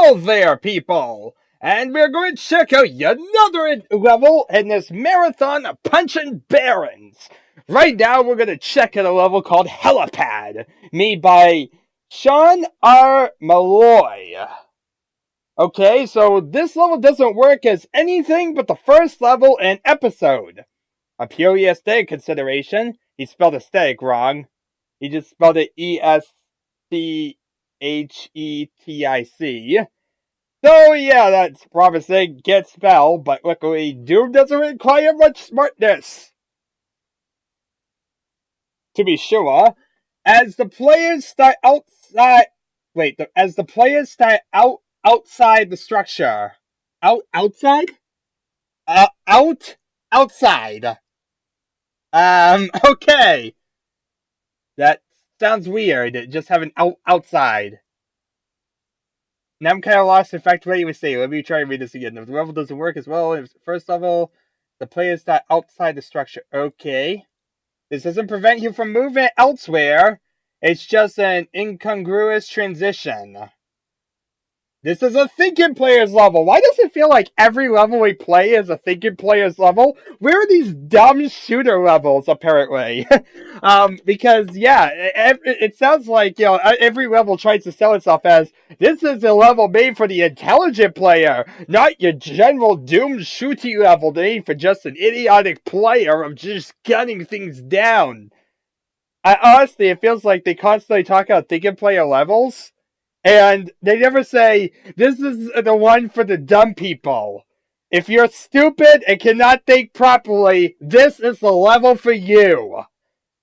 Hello there, people! And we're going to check out another level in this marathon of punching barrens. Right now, we're going to check out a level called HELIPAD, made by Sean R. Malloy. Okay, so this level doesn't work as anything but the first level in episode. A purely aesthetic consideration. He spelled aesthetic wrong. He just spelled it ESCHETIC. So yeah, that's promising. Get spell, but luckily Doom doesn't require much smartness. To be sure, as the players start outside outside the structure. Outside? Outside. Okay. That sounds weird. Just having outside. Now I'm kind of lost in fact what you would say. Let me try and read this again. If the level doesn't work as well as the first level, the players start outside the structure. Okay. This doesn't prevent you from moving elsewhere. It's just an incongruous transition. This is a thinking player's level. Why does it feel like every level we play is a thinking player's level? Where are these dumb shooter levels, apparently? Because, yeah, it sounds like, every level tries to sell itself as, this is a level made for the intelligent player, not your general Doom shooty level made for just an idiotic player of just gunning things down. Honestly, it feels like they constantly talk about thinking player levels, and they never say, this is the one for the dumb people. If you're stupid and cannot think properly, this is the level for you.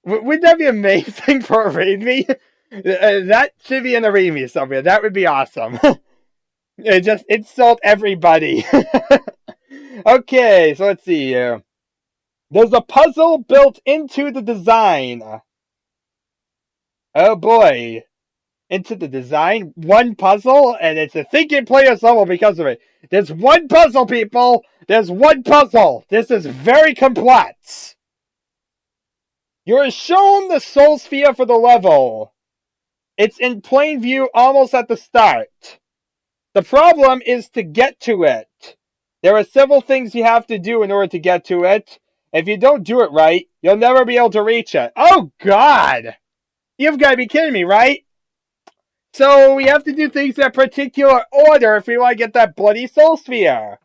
Wouldn't that be amazing for a readme? That should be in a readme somewhere. That would be awesome. It just insult everybody. Okay, so let's see here. There's a puzzle built into the design. Oh boy. Into the design, one puzzle, and it's a thinking player's level because of it. There's one puzzle, people! There's one puzzle! This is very complex! You're shown the soul sphere for the level. It's in plain view almost at the start. The problem is to get to it. There are several things you have to do in order to get to it. If you don't do it right, you'll never be able to reach it. Oh, God! You've got to be kidding me, right? So we have to do things in a particular order if we want to get that bloody soul sphere.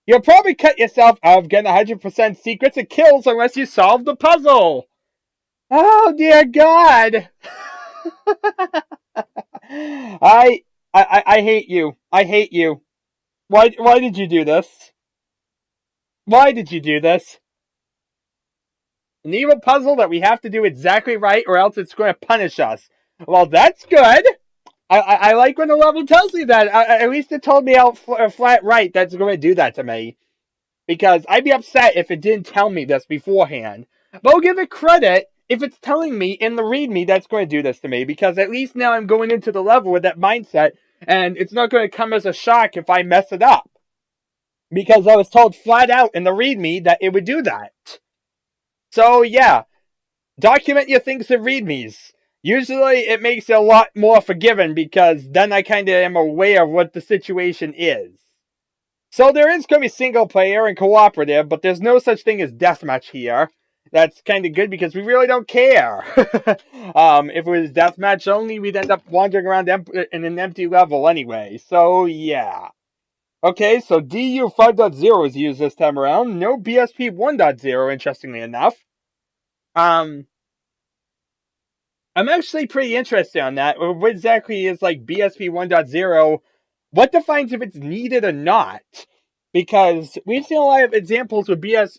You'll probably cut yourself out of getting 100% secrets and kills unless you solve the puzzle. Oh dear God! I hate you. I hate you. Why did you do this? Why did you do this? An evil puzzle that we have to do exactly right or else it's going to punish us. Well, that's good. I like when the level tells me that. At least it told me out flat right that's going to do that to me. Because I'd be upset if it didn't tell me this beforehand. But I'll give it credit if it's telling me in the readme that's going to do this to me. Because at least now I'm going into the level with that mindset. And it's not going to come as a shock if I mess it up. Because I was told flat out in the readme that it would do that. So yeah, document your things in readmes. Usually it makes it a lot more forgiving because then I kind of am aware of what the situation is. So there is going to be single player and cooperative, but there's no such thing as deathmatch here. That's kind of good because we really don't care. If it was deathmatch only, we'd end up wandering around in an empty level anyway. So yeah. Okay, so DU 5.0 is used this time around. No BSP 1.0, interestingly enough. I'm actually pretty interested on that. What exactly is like BSP 1.0? What defines if it's needed or not? Because we've seen a lot of examples with people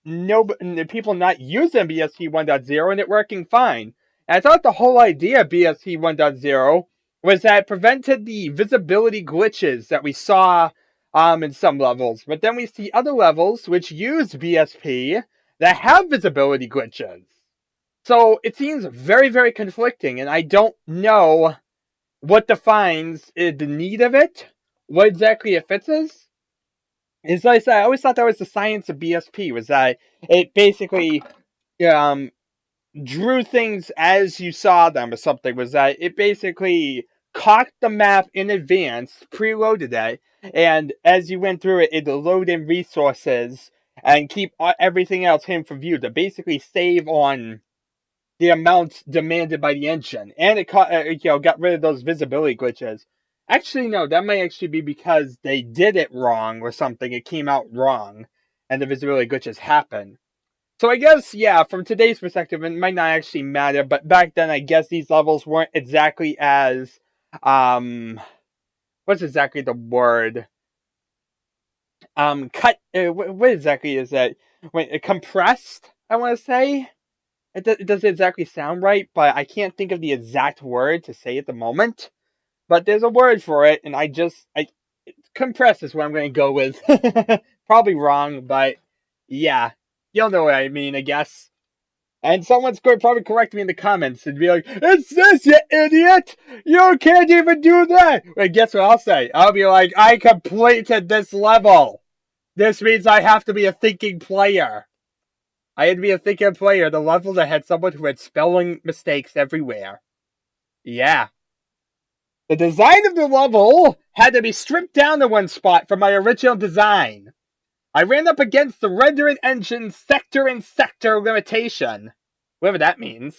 not using BSP 1.0 and it working fine. And I thought the whole idea of BSP 1.0 was that it prevented the visibility glitches that we saw in some levels. But then we see other levels which use BSP that have visibility glitches. So it seems very, very conflicting, and I don't know what defines the need of it, what exactly it fits as. As I said, I always thought that was the science of BSP, was that it basically drew things as you saw them or something. Was that it basically caught the map in advance, preloaded it, and as you went through it, it loaded in resources and keep everything else hidden from view to basically save on the amount demanded by the engine, and it got rid of those visibility glitches. Actually, no, that might actually be because they did it wrong or something. It came out wrong, and the visibility glitches happen. So I guess, yeah, from today's perspective, it might not actually matter, but back then, I guess these levels weren't exactly as, what's exactly the word? What exactly is that? Wait, compressed, I want to say? It doesn't exactly sound right, but I can't think of the exact word to say at the moment. But there's a word for it, and compress is what I'm going to go with. Probably wrong, but yeah, you'll know what I mean, I guess. And someone's going to probably correct me in the comments and be like, "It's this, you idiot! You can't even do that!" Well, guess what I'll say? I'll be like, "I completed this level. This means I have to be a thinking player. I had to be a thinking player. The level that had someone who had spelling mistakes everywhere." Yeah. The design of the level had to be stripped down to one spot from my original design. I ran up against the rendering engine's sector and sector limitation, whatever that means,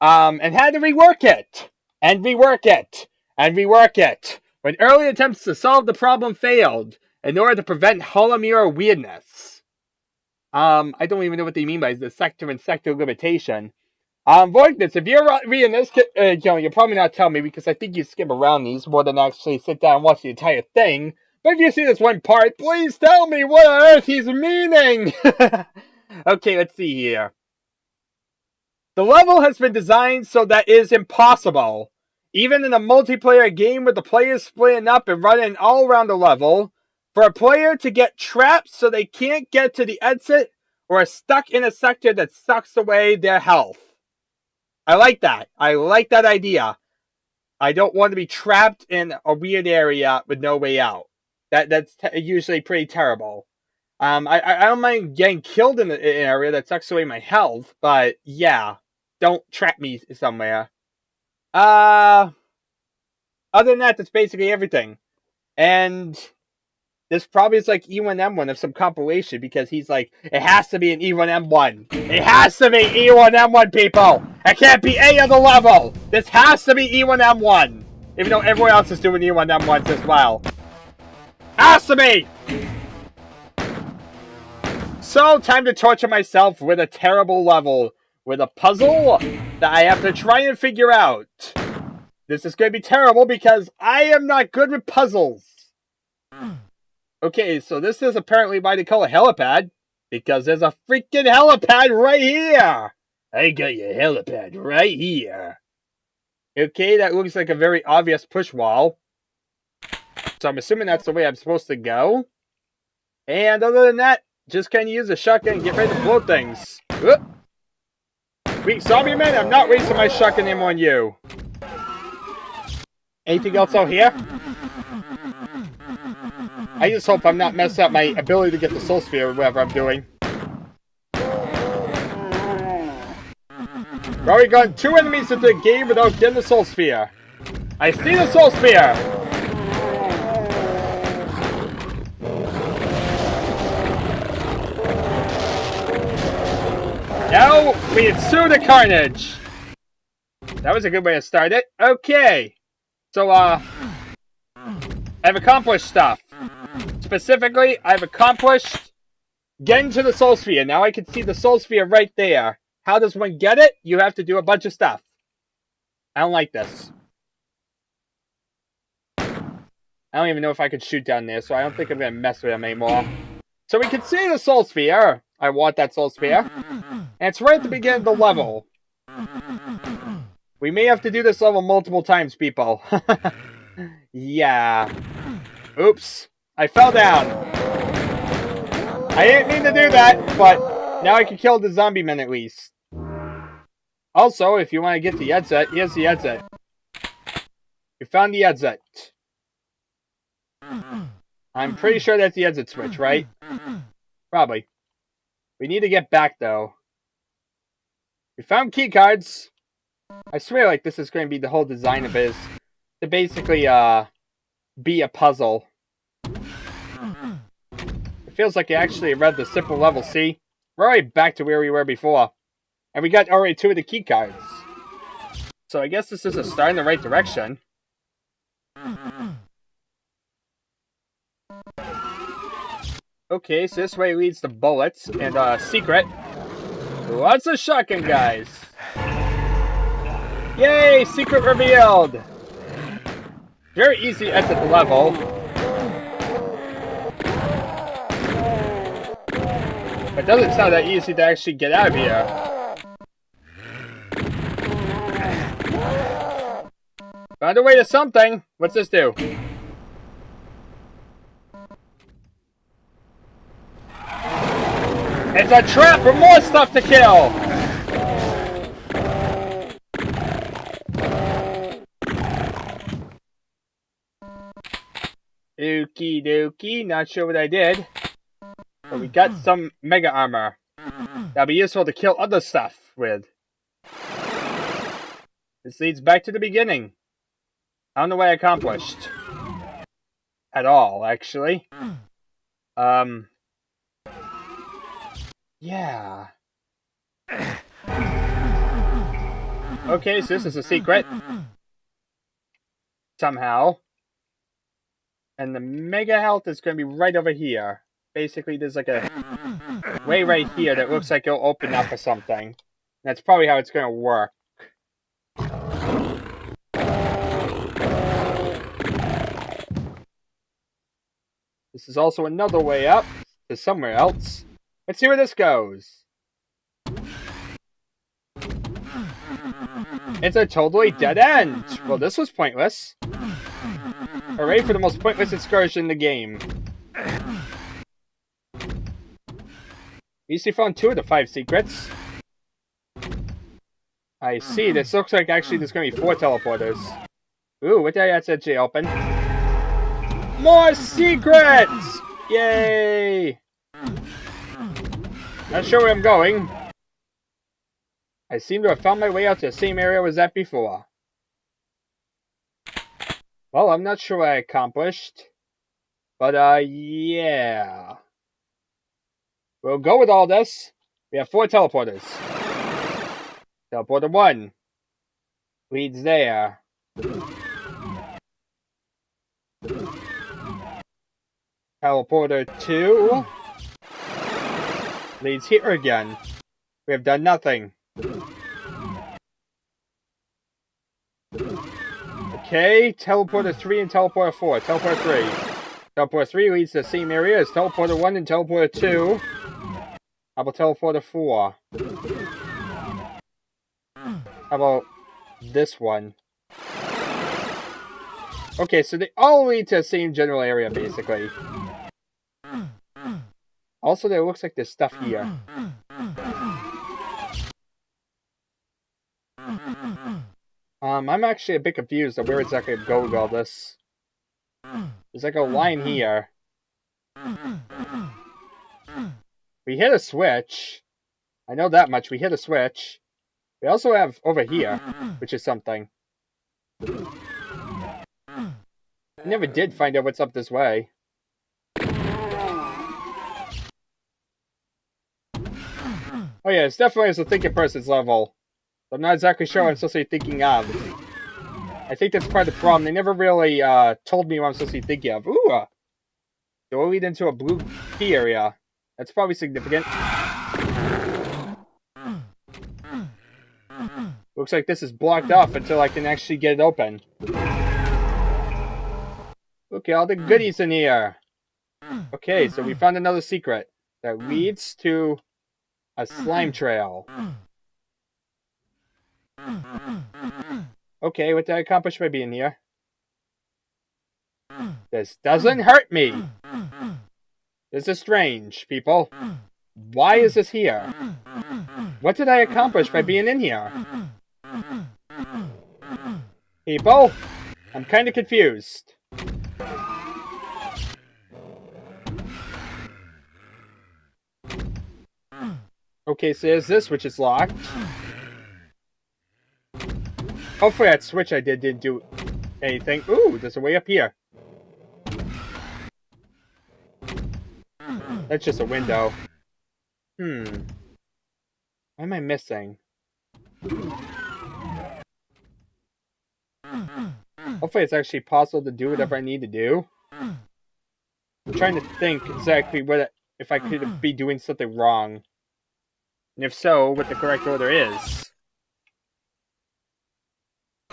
and had to rework it, and rework it, and rework it, when early attempts to solve the problem failed, in order to prevent holomirror weirdness. I don't even know what they mean by the sector and sector limitation. Voigness, if you're reading this, you'll probably not tell me because I think you skim around these more than actually sit down and watch the entire thing. But if you see this one part, please tell me what on earth he's meaning! Okay, let's see here. The level has been designed so that it is impossible. Even in a multiplayer game with the players splitting up and running all around the level, for a player to get trapped so they can't get to the exit or are stuck in a sector that sucks away their health. I like that. I like that idea. I don't want to be trapped in a weird area with no way out. That's usually pretty terrible. I don't mind getting killed in an area that sucks away my health, but yeah, don't trap me somewhere. Other than that, that's basically everything. And this probably is like E1M1 of some compilation because he's like, it has to be an E1M1. It has to be E1M1, people! It can't be any other level! This has to be E1M1! Even though everyone else is doing E1M1s as well. Has to be! So, time to torture myself with a terrible level. With a puzzle that I have to try and figure out. This is going to be terrible because I am not good with puzzles. Okay, so this is apparently why they call it HELIPAD. Because there's a freaking HELIPAD right here! I got your HELIPAD right here. Okay, that looks like a very obvious push wall. So I'm assuming that's the way I'm supposed to go. And other than that, just kind of use a shotgun and get ready to blow things. Weak zombie man, I'm not wasting my shotgun ammo on you. Anything else out here? I just hope I'm not messing up my ability to get the soul sphere or whatever I'm doing. We've already got 2 enemies into the game without getting the soul sphere. I see the soul sphere! Now we ensue the carnage! That was a good way to start it. Okay. So, I've accomplished stuff. Specifically, I've accomplished getting to the soul sphere. Now I can see the soul sphere right there. How does one get it? You have to do a bunch of stuff. I don't like this. I don't even know if I could shoot down there, so I don't think I'm going to mess with them anymore. So we can see the soul sphere. I want that soul sphere. And it's right at the beginning of the level. We may have to do this level multiple times, people. Yeah. Oops. I fell down. I didn't mean to do that, but now I can kill the zombie men at least. Also, if you want to get the exit, here's the exit. We found the exit. I'm pretty sure that's the exit switch, right? Probably. We need to get back, though. We found key cards. I swear, like, this is going to be the whole design of it, is to basically, be a puzzle. It feels like I actually read the simple level, see? We're already back to where we were before. And we got already 2 of the key cards. So I guess this is a start in the right direction. Okay, so this way leads to bullets and secret. Lots of shotgun guys. Yay! Secret revealed! Very easy to exit the level. It doesn't sound that easy to actually get out of here. Found a way to something. What's this do? It's a trap for more stuff to kill! Okie dokie, not sure what I did. But we got some mega armor. That'll be useful to kill other stuff with. This leads back to the beginning. I don't know what I accomplished. At all, actually. Yeah. Okay, so this is a secret. Somehow. And the mega health is going to be right over here. Basically, there's like a way right here that looks like it'll open up or something. That's probably how it's going to work. This is also another way up to somewhere else. Let's see where this goes. It's a totally dead end. Well, this was pointless. Hooray for the most pointless excursion in the game. We usually found 2 of the 5 secrets. I see. This looks like actually there's going to be 4 teleporters. Ooh, what did I actually open? More secrets! Yay! Not sure where I'm going. I seem to have found my way out to the same area I was at before. Well, I'm not sure what I accomplished. But, yeah. We'll go with all this. We have 4 teleporters. Teleporter 1 leads there. Teleporter 2 leads here again. We have done nothing. Okay, teleporter 3 and teleporter 4. Teleporter 3. Teleporter 3 leads to the same area as teleporter 1 and teleporter 2. How about teleporter 4? How about this one? Okay, so they all lead to the same general area, basically. Also, there looks like there's stuff here. I'm actually a bit confused on where exactly I'm going with all this. There's like a line here. We hit a switch. I know that much. We hit a switch. We also have over here, which is something. I never did find out what's up this way. Oh yeah, it's definitely a thinking person's level. I'm not exactly sure what I'm supposed to be thinking of. I think that's part of the problem. They never really told me what I'm supposed to be thinking of. Ooh! Door lead into a blue key area. That's probably significant. Looks like this is blocked off until I can actually get it open. Okay, all the goodies in here. Okay, so we found another secret that leads to a slime trail. Okay, what did I accomplish by being here? This doesn't hurt me! This is strange, people. Why is this here? What did I accomplish by being in here? People, I'm kind of confused. Okay, so there's this, which is locked. Hopefully that switch I didn't do anything. Ooh, there's a way up here. That's just a window. What am I missing? Hopefully it's actually possible to do whatever I need to do. I'm trying to think exactly if I could be doing something wrong. And if so, what the correct order is.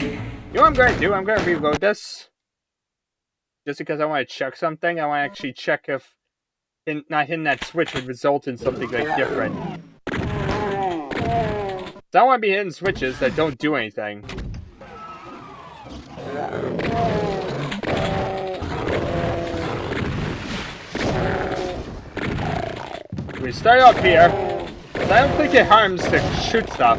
You know what I'm going to do? I'm going to reload this. Just because I want to check something. I want to actually check if not hitting that switch would result in something like different. So I don't want to be hitting switches that don't do anything. We start up here. I don't think it harms to shoot stuff.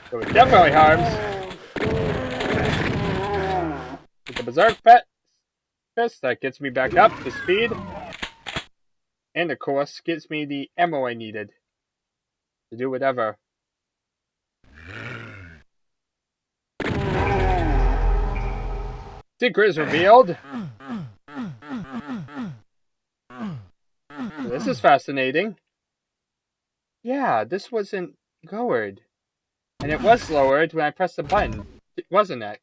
So it definitely harms. With the Berserk Fist, that gets me back up to speed. And of course, gets me the ammo I needed to do whatever. Secret is revealed. This is fascinating. Yeah, this wasn't lowered. And it was lowered when I pressed the button, wasn't it?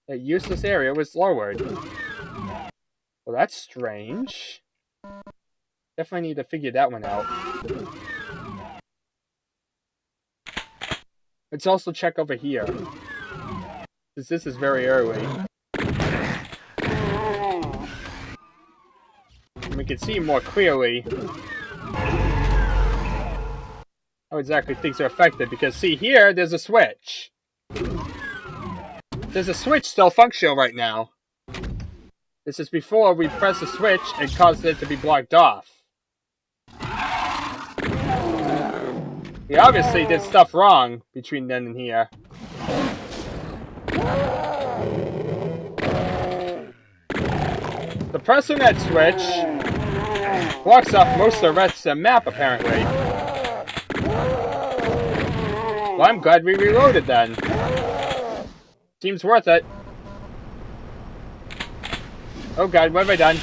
That useless area was lowered. Well, that's strange. Definitely need to figure that one out. Let's also check over here. Since this is very early. And we can see more clearly how exactly things are affected. Because see here, there's a switch. There's a switch still functional right now. This is before we press the switch and caused it to be blocked off. We obviously did stuff wrong between then and here. The pressing that switch blocks off most of the rest of the map, apparently. Well, I'm glad we reloaded then. Seems worth it. Oh god, what have I done?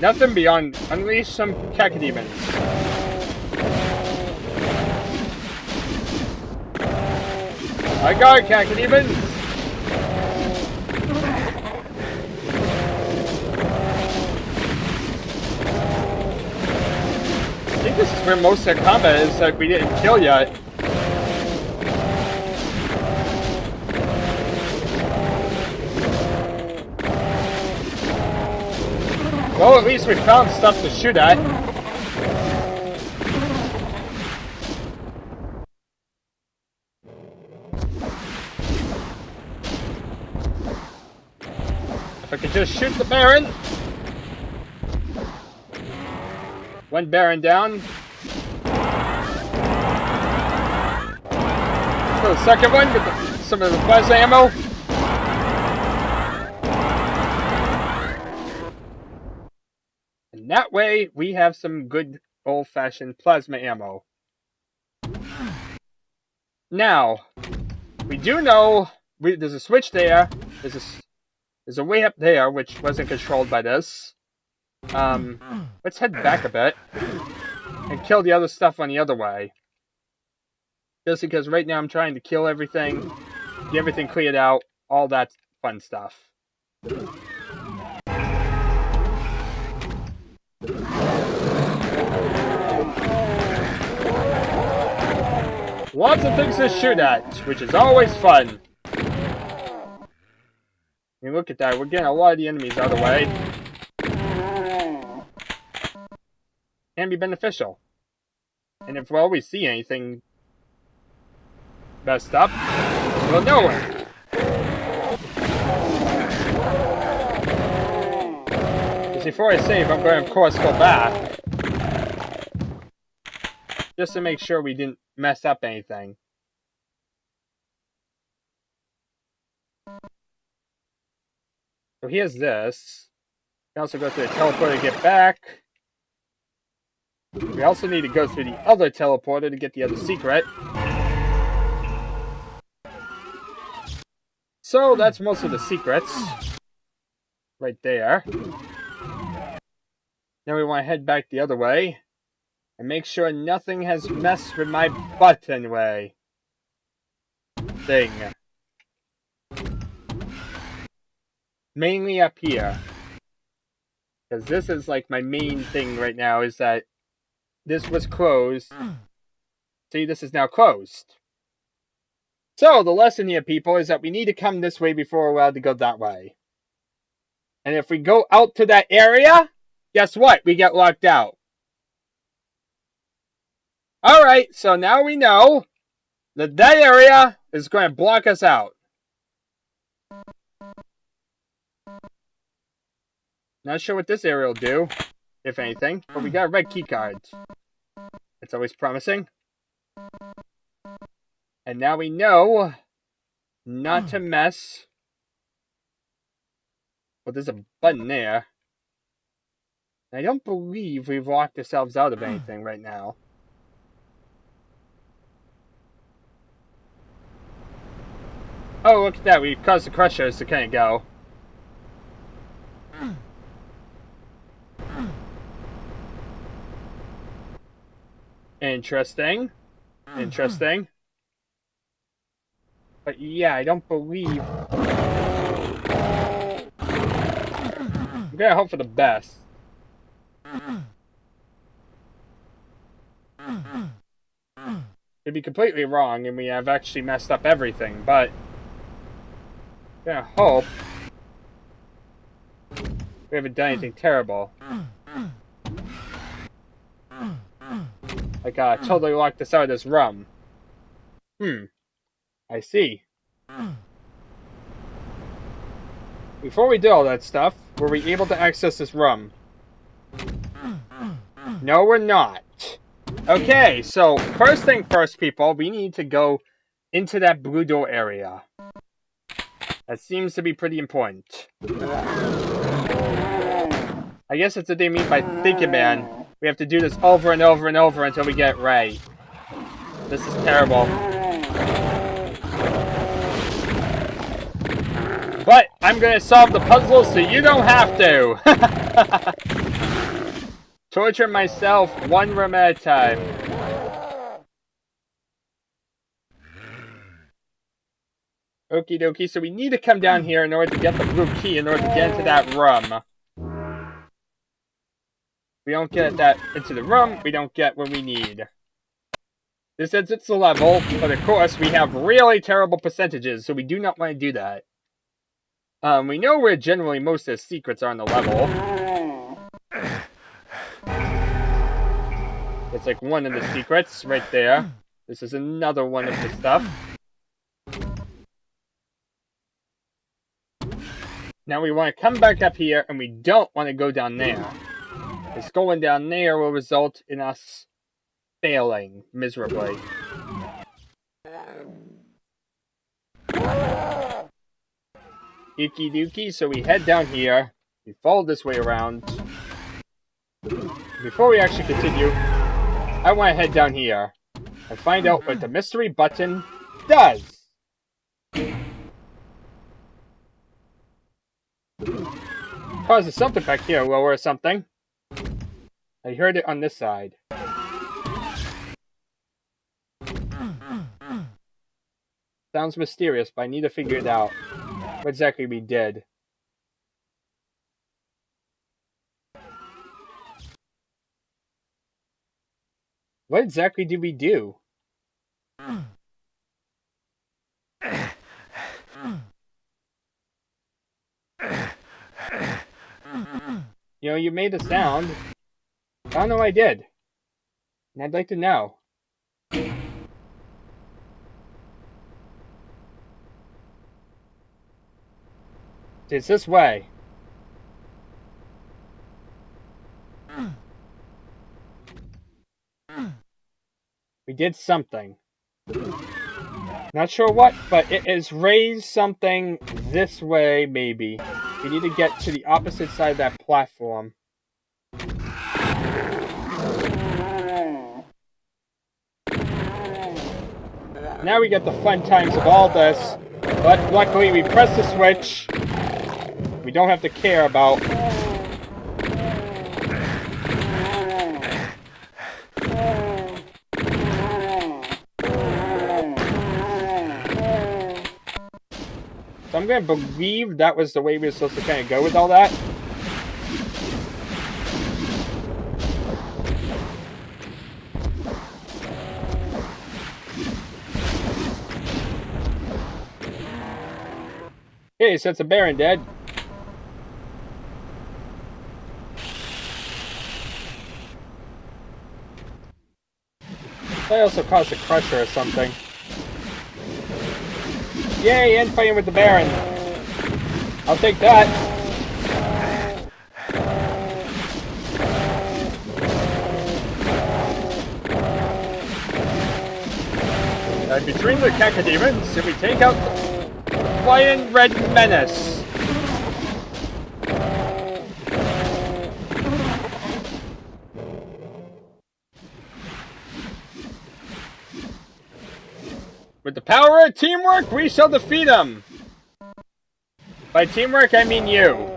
Nothing beyond unleash some cacodemons. I got it, cacodemons! I think this is where most of the combat is that we didn't kill yet. Well, at least we found stuff to shoot at. If I could just shoot the barren. One barren down. Let's go the second one with some of the plasma ammo. And that way, we have some good old-fashioned plasma ammo. Now, we do know there's a switch there. There's a way up there, which wasn't controlled by this. Let's head back a bit and kill the other stuff on the other way. Just because right now I'm trying to kill everything, get everything cleared out, all that fun stuff. Lots of things to shoot at, which is always fun. I mean, look at that, we're getting a lot of the enemies out of the way. Can be beneficial. And if we see anything messed up, we'll know it. Because before I save, I'm going to, of course, go back. Just to make sure we didn't mess up anything. So here's this. can also go through the teleporter to get back. We also need to go through the other teleporter to get the other secret. So that's most of the secrets. Right there. Now we want to head back the other way. And make sure nothing has messed with my button way. Thing. Mainly up here. Because this is like my main thing right now, is that this was closed. See, this is now closed. So, the lesson here, people, is that we need to come this way before we're allowed to go that way. And if we go out to that area, guess what? We get locked out. Alright, so now we know that that area is going to block us out. Not sure what this area will do, if anything, but we got a red key card. It's always promising. And now we know not to mess. Well, there's a button there. I don't believe we've locked ourselves out of anything right now. Oh, look at that. We caused the crushers to kind of go. Interesting. Interesting. But yeah, I don't believe... I'm gonna hope for the best. Could be completely wrong and we have actually messed up everything, but... I'm gonna hope we haven't done anything terrible. Like, totally locked us out of this room. I see. Before we do all that stuff, were we able to access this room? No, we're not. Okay, so first thing first, people, we need to go into that blue door area. That seems to be pretty important. I guess that's what they mean by thinking, man. We have to do this over and over and over until we get it right. This is terrible. But I'm going to solve the puzzle so you don't have to. Torture myself one room at a time. Okie dokie, so we need to come down here in order to get the blue key in order to get into that room. We don't get that into the room, we don't get what we need. This says it's the level, but of course we have really terrible percentages, so we do not want to do that. We know where generally most of the secrets are on the level. It's like one of the secrets right there. This is another one of the stuff. Now we want to come back up here, and we don't want to go down there. Because going down there will result in us failing miserably. Icky dookie, so we head down here. We follow this way around. Before we actually continue, I want to head down here and find out what the mystery button does. Oh, there's something back here, lower or something. I heard it on this side. Sounds mysterious, but I need to figure it out. What exactly we did. What exactly did we do? You know, you made a sound. I don't know what I did. And I'd like to know. It's this way. We did something. Not sure what, but it has raised something this way, maybe. We need to get to the opposite side of that platform. Now we get the fun times of all this, but luckily we press the switch. We don't have to care about. So I'm going to believe that was the way we were supposed to kind of go with all that. Hey, so it's a barren dead. That also caused a crusher or something. Yay, and fighting with the Baron. I'll take that. And between the cacodemons, if we take out the flying red menace. With the power of teamwork, we shall defeat him! By teamwork, I mean you.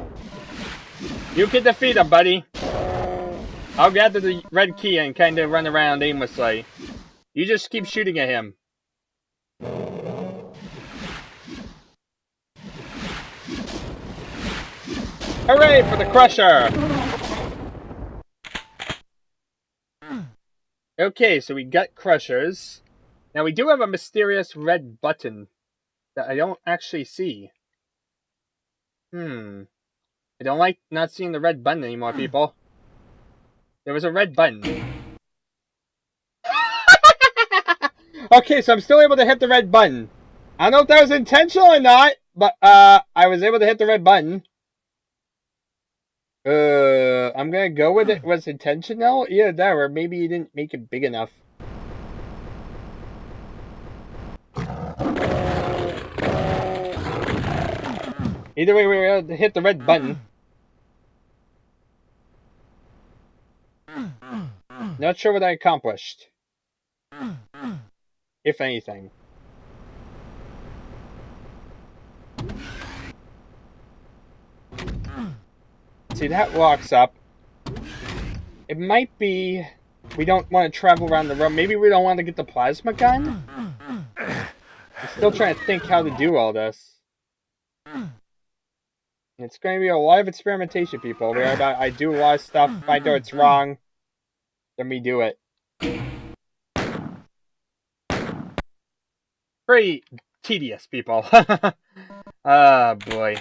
You can defeat him, buddy. I'll gather the red key and kind of run around aimlessly. You just keep shooting at him. Hooray for the crusher! Okay, so we got crushers. Now we do have a mysterious red button that I don't actually see. I don't like not seeing the red button anymore, people. There was a red button. Okay, so I'm still able to hit the red button. I don't know if that was intentional or not, but I was able to hit the red button. I'm gonna go with it was intentional. Either that or maybe you didn't make it big enough. Either way, we were able to hit the red button. Not sure what I accomplished. If anything. See, that locks up. It might be we don't want to travel around the room. Maybe we don't want to get the plasma gun? I'm still trying to think how to do all this. It's going to be a lot of experimentation, people. Where I do a lot of stuff, find out it's wrong, then we do it. Pretty tedious, people. Ah, boy.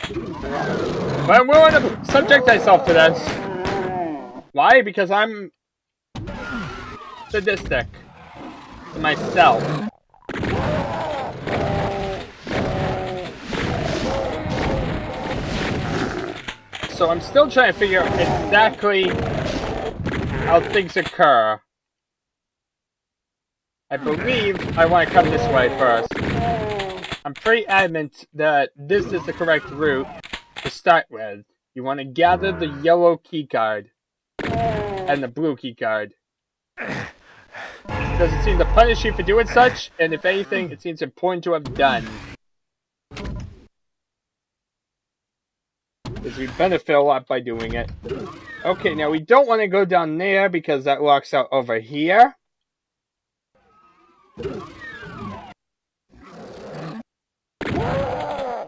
But I'm willing to subject myself to this. Why? Because I'm sadistic to myself. So I'm still trying to figure out exactly how things occur. I believe I want to come this way first. I'm pretty adamant that this is the correct route to start with. You want to gather the yellow keycard and the blue keycard. It doesn't seem to punish you for doing such, and if anything, it seems important to have done. Because we benefit a lot by doing it. Okay, now we don't want to go down there because that locks out over here.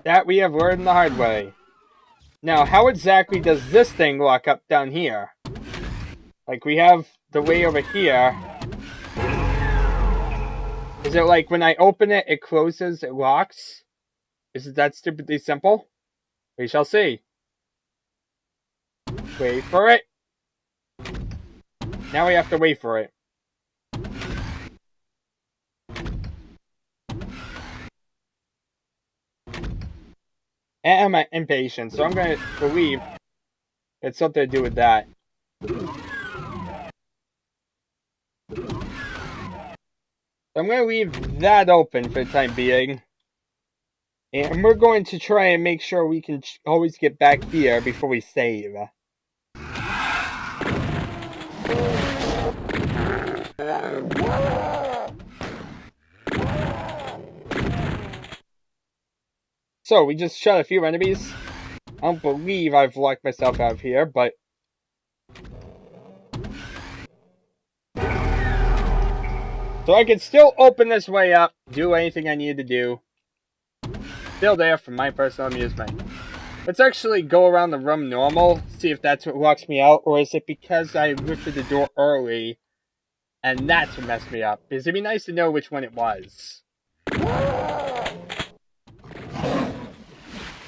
That we have learned the hard way. Now, how exactly does this thing lock up down here? Like, we have the way over here. Is it like when I open it, it closes, it locks? Is it that stupidly simple? We shall see. Wait for it. Now we have to wait for it. And I'm impatient, so I'm going to believe it's something to do with that. So I'm going to leave that open for the time being. And we're going to try and make sure we can always get back here before we save. So, we just shot a few enemies. I don't believe I've locked myself out of here, but... So I can still open this way up, do anything I need to do. Still there for my personal amusement. Let's actually go around the room normal, see if that's what locks me out, or is it because I lifted the door early, and that's what messed me up? Because it'd be nice to know which one it was. So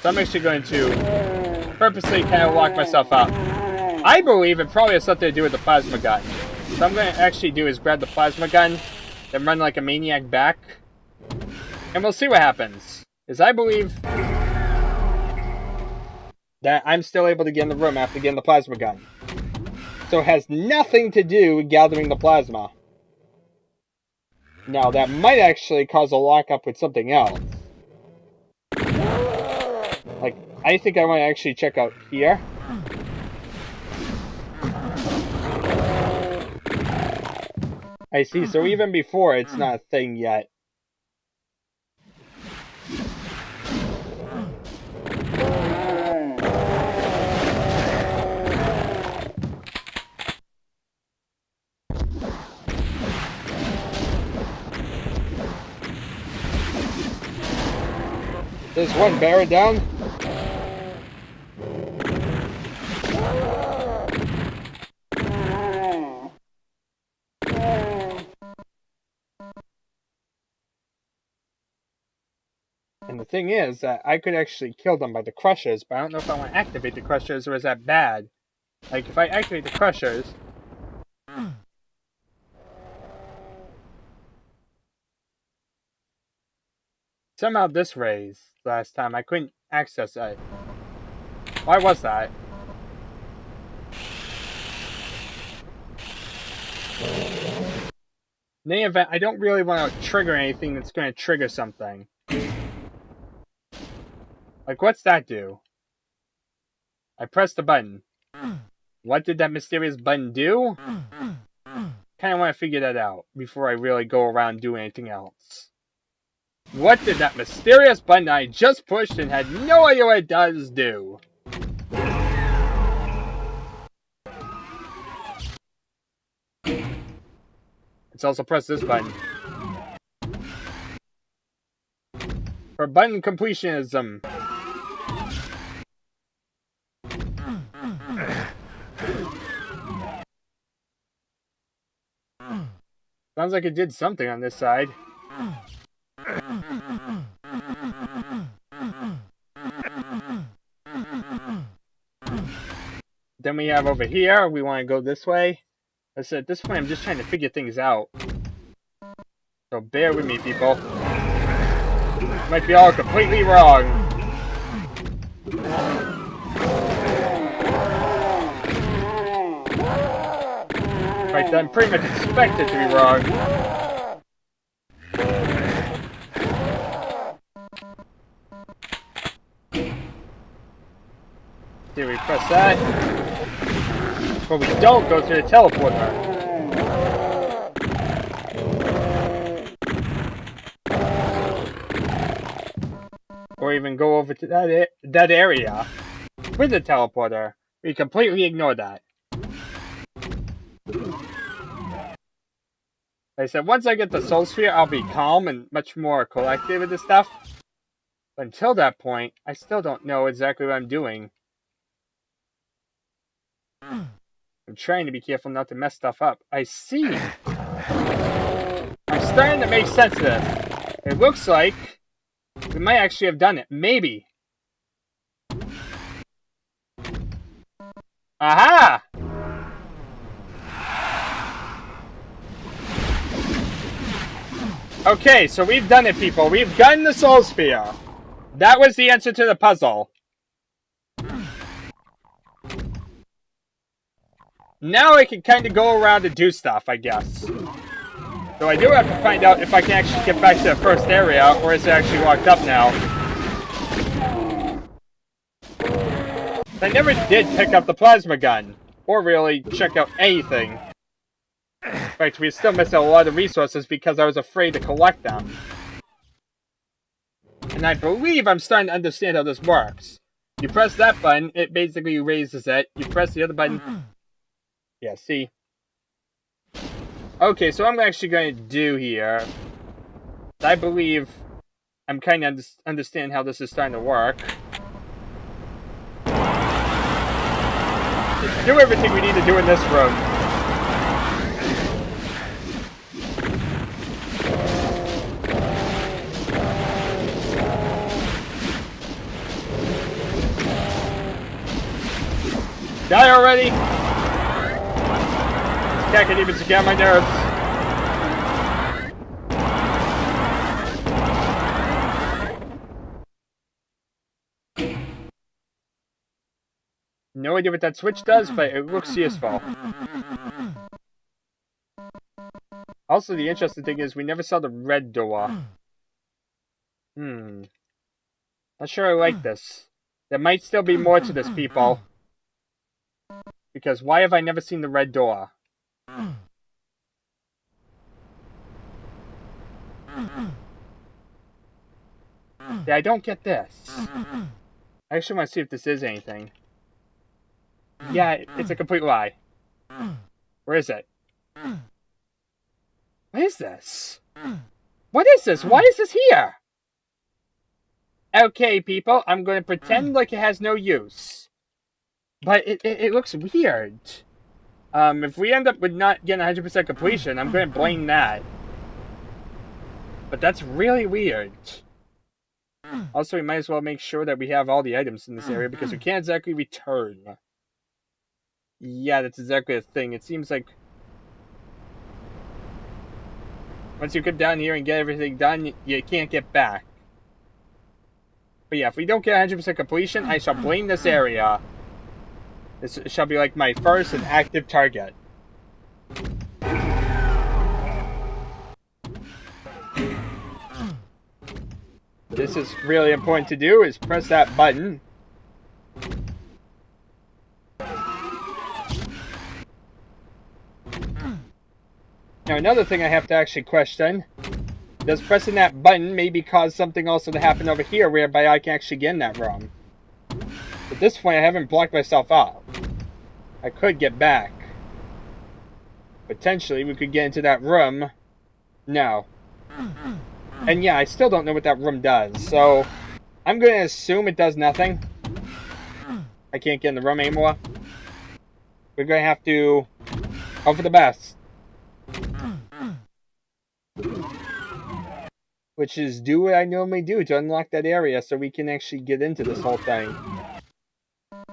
I'm actually going to purposely kind of lock myself up. I believe it probably has something to do with the plasma gun. So I'm going to actually do is grab the plasma gun, then run like a maniac back, and we'll see what happens. Because I believe that I'm still able to get in the room after getting the plasma gun. So it has nothing to do with gathering the plasma. Now that might actually cause a lockup with something else. Like, I think I want to actually check out here. I see, so even before, it's not a thing yet. There's one barren down. And the thing is that I could actually kill them by the crushers, but I don't know if I want to activate the crushers or is that bad. Like, if I activate the crushers... Somehow this raised last time. I couldn't access it. Why was that? In any event, I don't really want to trigger anything that's going to trigger something. Like, what's that do? I pressed the button. What did that mysterious button do? Kind of want to figure that out before I really go around doing anything else. What did that mysterious button I just pushed and had no idea what it does do? Let's also press this button. For button completionism. Sounds like it did something on this side. Then we have over here, we want to go this way. I said, at this point, I'm just trying to figure things out. So bear with me, people. Might be all completely wrong. Right, I'm pretty much expected to be wrong. Here we press that. But we don't go through the teleporter. Or even go over to that area with the teleporter. We completely ignore that. Like I said, once I get the soul sphere, I'll be calm and much more collected with this stuff. But until that point, I still don't know exactly what I'm doing. I'm trying to be careful not to mess stuff up. I see. I'm starting to make sense of this. It looks like we might actually have done it. Maybe. Aha! Okay, so we've done it, people. We've gotten the soul sphere. That was the answer to the puzzle. Now I can kind of go around and do stuff, I guess. So I do have to find out if I can actually get back to the first area, or is it actually locked up now. I never did pick up the plasma gun, or really check out anything. In fact, we still missed a lot of resources because I was afraid to collect them. And I believe I'm starting to understand how this works. You press that button, it basically raises it. You press the other button. Yeah, see? Okay, so what I'm actually going to do here, I believe I'm kind of understand how this is starting to work. Just do everything we need to do in this room. Die already! This cat can even get on my nerves. No idea what that switch does, but it looks useful. Also, the interesting thing is we never saw the red door. Not sure I like this. There might still be more to this, people. Because why have I never seen the red door? Yeah, I don't get this. I actually want to see if this is anything. Yeah, it's a complete lie. Where is it? What is this? What is this? Why is this here? Okay, people, I'm going to pretend like it has no use. But it looks weird. If we end up with not getting 100% completion, I'm going to blame that. But that's really weird. Also, we might as well make sure that we have all the items in this area because we can't exactly return. Yeah, that's exactly the thing. It seems like once you come down here and get everything done, you can't get back. But yeah, if we don't get 100% completion, I shall blame this area. This shall be like my first and active target. This is really important to do, is press that button. Now another thing I have to actually question, does pressing that button maybe cause something also to happen over here whereby I can actually get in that room? At this point I haven't blocked myself out. I could get back. Potentially we could get into that room. No. And yeah, I still don't know what that room does, so I'm going to assume it does nothing. I can't get in the room anymore. We're going to have to hope for the best. Which is do what I normally do to unlock that area so we can actually get into this whole thing.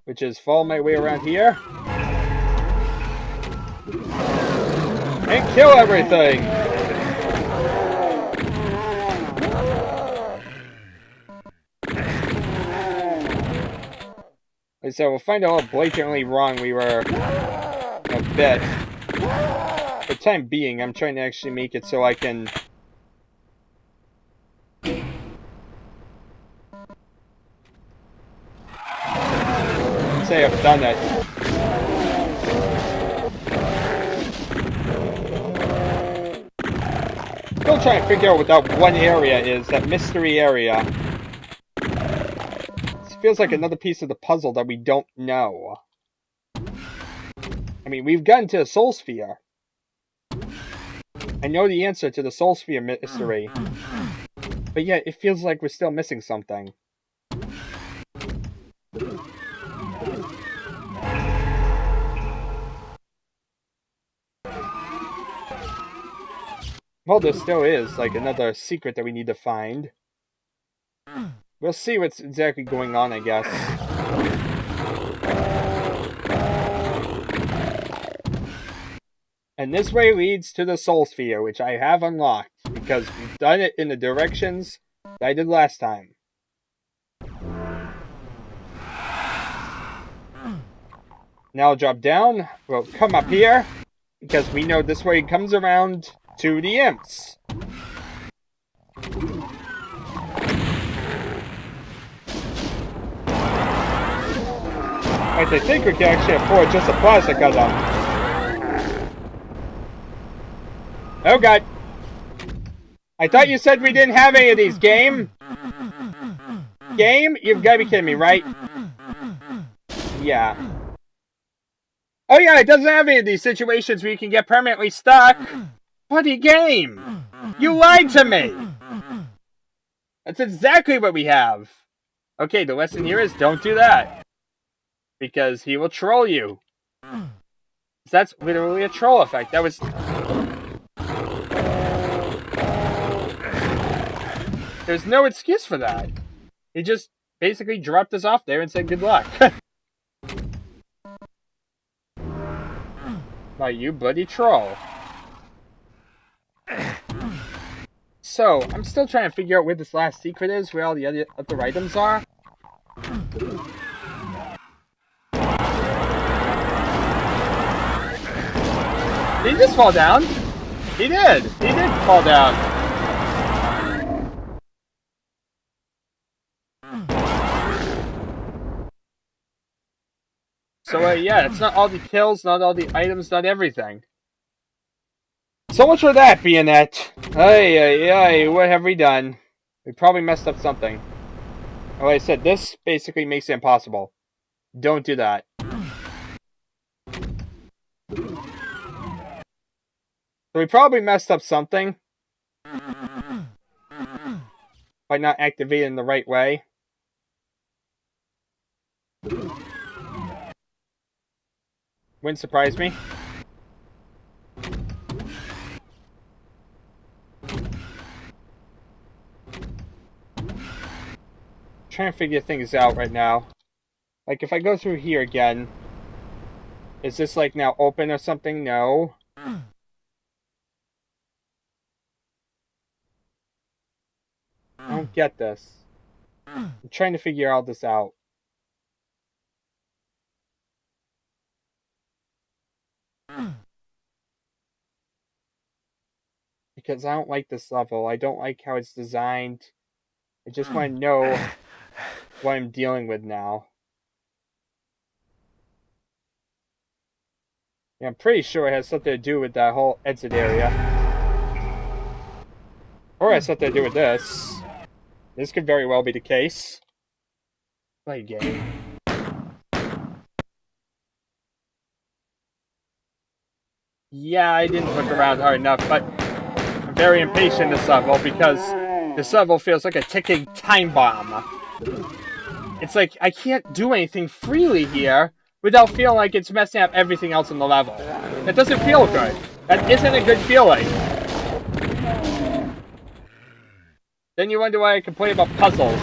Which is follow my way around here. And kill everything! So we'll find out how blatantly wrong we were a bit. For the time being, I'm trying to actually make it so I can say I've done it. Still trying to figure out what that one area is, that mystery area. This feels like another piece of the puzzle that we don't know. I mean, we've gotten to the Soul Sphere. I know the answer to the Soul Sphere mystery. But yet, it feels like we're still missing something. Well, there still is, like, another secret that we need to find. We'll see what's exactly going on, I guess. And this way leads to the Soul Sphere, which I have unlocked, because we've done it in the directions that I did last time. Now I'll drop down, we'll come up here, because we know this way it comes around to the imps. Right, I think we can actually afford just a plastic gun them. Oh god. I thought you said we didn't have any of these, game? Game? You've gotta be kidding me, right? Yeah. Oh yeah, it doesn't have any of these situations where you can get permanently stuck. Bloody game! You lied to me! That's exactly what we have. Okay, the lesson here is don't do that. Because he will troll you. That's literally a troll effect. That was... There's no excuse for that. He just basically dropped us off there and said good luck. Why, you bloody troll. So, I'm still trying to figure out where this last secret is, where all the other items are. Did he just fall down? He did! He did fall down. So, yeah, it's not all the kills, not all the items, not everything. So much for that being it. Ay, what have we done? We probably messed up something. Like I said, this basically makes it impossible. Don't do that. So we probably messed up something by not activating the right way. Wouldn't surprise me. Trying to figure things out right now. Like, if I go through here again, is this, like, now open or something? No. I don't get this. I'm trying to figure all this out. Because I don't like this level. I don't like how it's designed. I just want to know what I'm dealing with now. Yeah, I'm pretty sure it has something to do with that whole exit area. Or it has something to do with this. This could very well be the case. Play game. Yeah, I didn't look around hard enough, but I'm very impatient this level because this level feels like a ticking time bomb. It's like I can't do anything freely here without feeling like it's messing up everything else in the level. That doesn't feel good. That isn't a good feeling. Then you wonder why I complain about puzzles.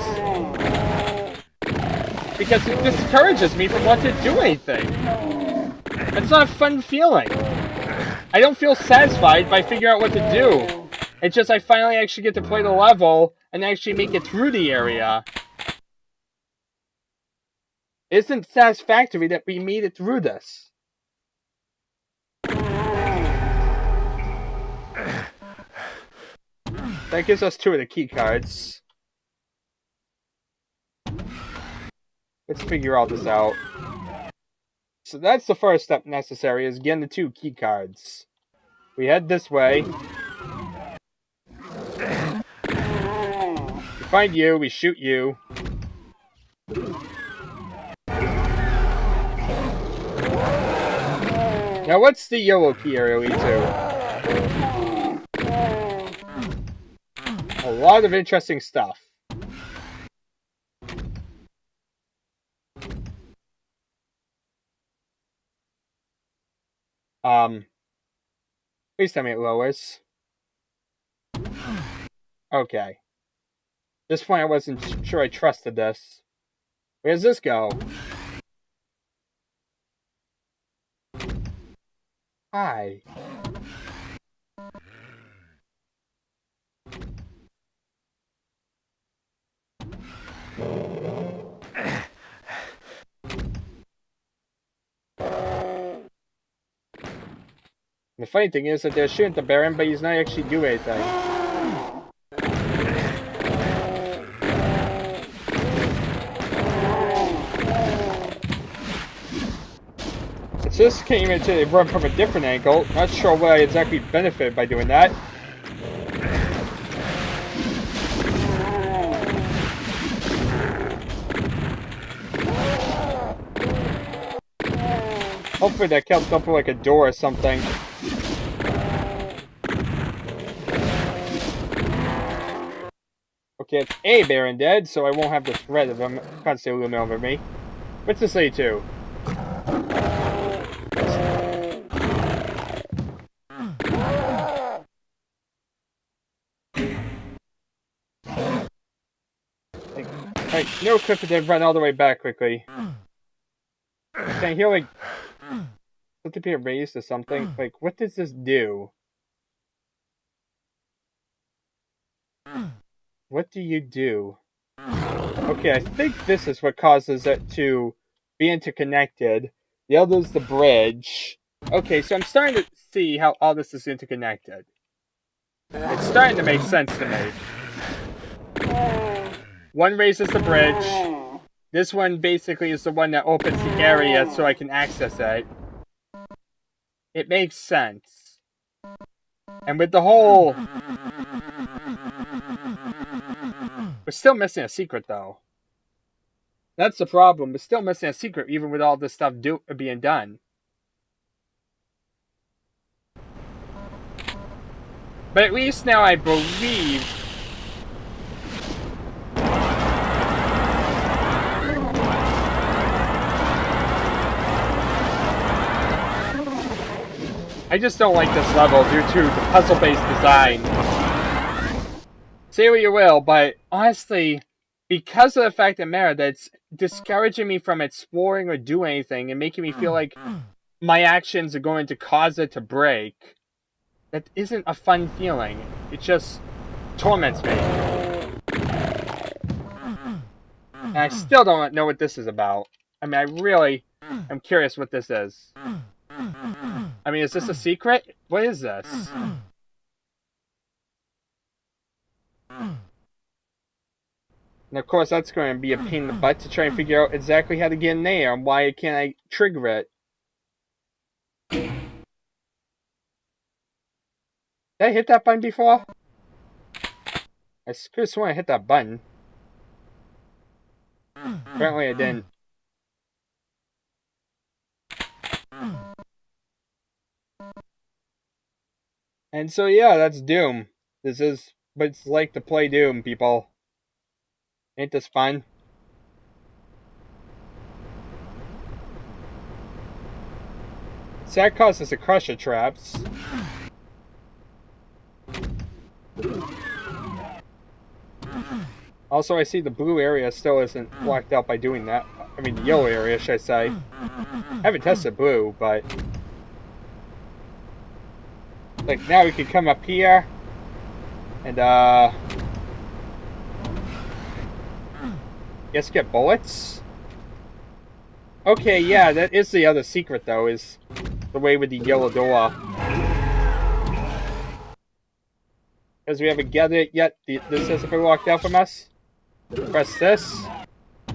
Because it discourages me from wanting to do anything. It's not a fun feeling. I don't feel satisfied by figuring out what to do. It's just I finally actually get to play the level and actually make it through the area. It isn't satisfactory that we made it through this. That gives us 2 of the key cards. Let's figure all this out. So that's the first step necessary, is getting the 2 key cards. We head this way. We find you, we shoot you. Now what's the yellow key area lead to? A lot of interesting stuff. Please tell me it lowers. Okay. At this point I wasn't sure I trusted this. Where does this go? Hi. The funny thing is that they're shooting the Baron, but he's not actually doing anything. this came into a run from a different angle. Not sure what I exactly benefited by doing that. Hopefully that counts up for like a door or something. Okay, it's a barren dead, so I won't have the threat of him constantly looming over me. What's this say to? Like, no clip to run all the way back quickly. Can I hear like something being raised or something? Like, what does this do? What do you do? Okay, I think this is what causes it to be interconnected. The other's the bridge. Okay, so I'm starting to see how all this is interconnected. It's starting to make sense to me. One raises the bridge. This one basically is the one that opens the area so I can access it. It makes sense. And with the whole... We're still missing a secret, though. That's the problem. We're still missing a secret, even with all this stuff being done. But at least now I believe... I just don't like this level due to the puzzle-based design. Say what you will, but honestly, because of the fact of the matter that it's discouraging me from exploring or doing anything and making me feel like my actions are going to cause it to break, that isn't a fun feeling. It just torments me. And I still don't know what this is about. I mean, I really am curious what this is. I mean, is this a secret? What is this? And of course, that's going to be a pain in the butt to try and figure out exactly how to get in there and why can't I trigger it. Did I hit that button before? I could have sworn I hit that button. Apparently I didn't. And so yeah, that's Doom. This is what it's like to play Doom, people. Ain't this fun? So that causes the crusher traps. Also, I see the blue area still isn't blocked out by doing that. I mean, the yellow area, should I say. I haven't tested blue, but... like, now we can come up here. And, yes, get bullets. Okay, yeah, that is the other secret, though, is the way with the yellow door. Because we haven't gathered it yet. This hasn't been locked out from us. Press this.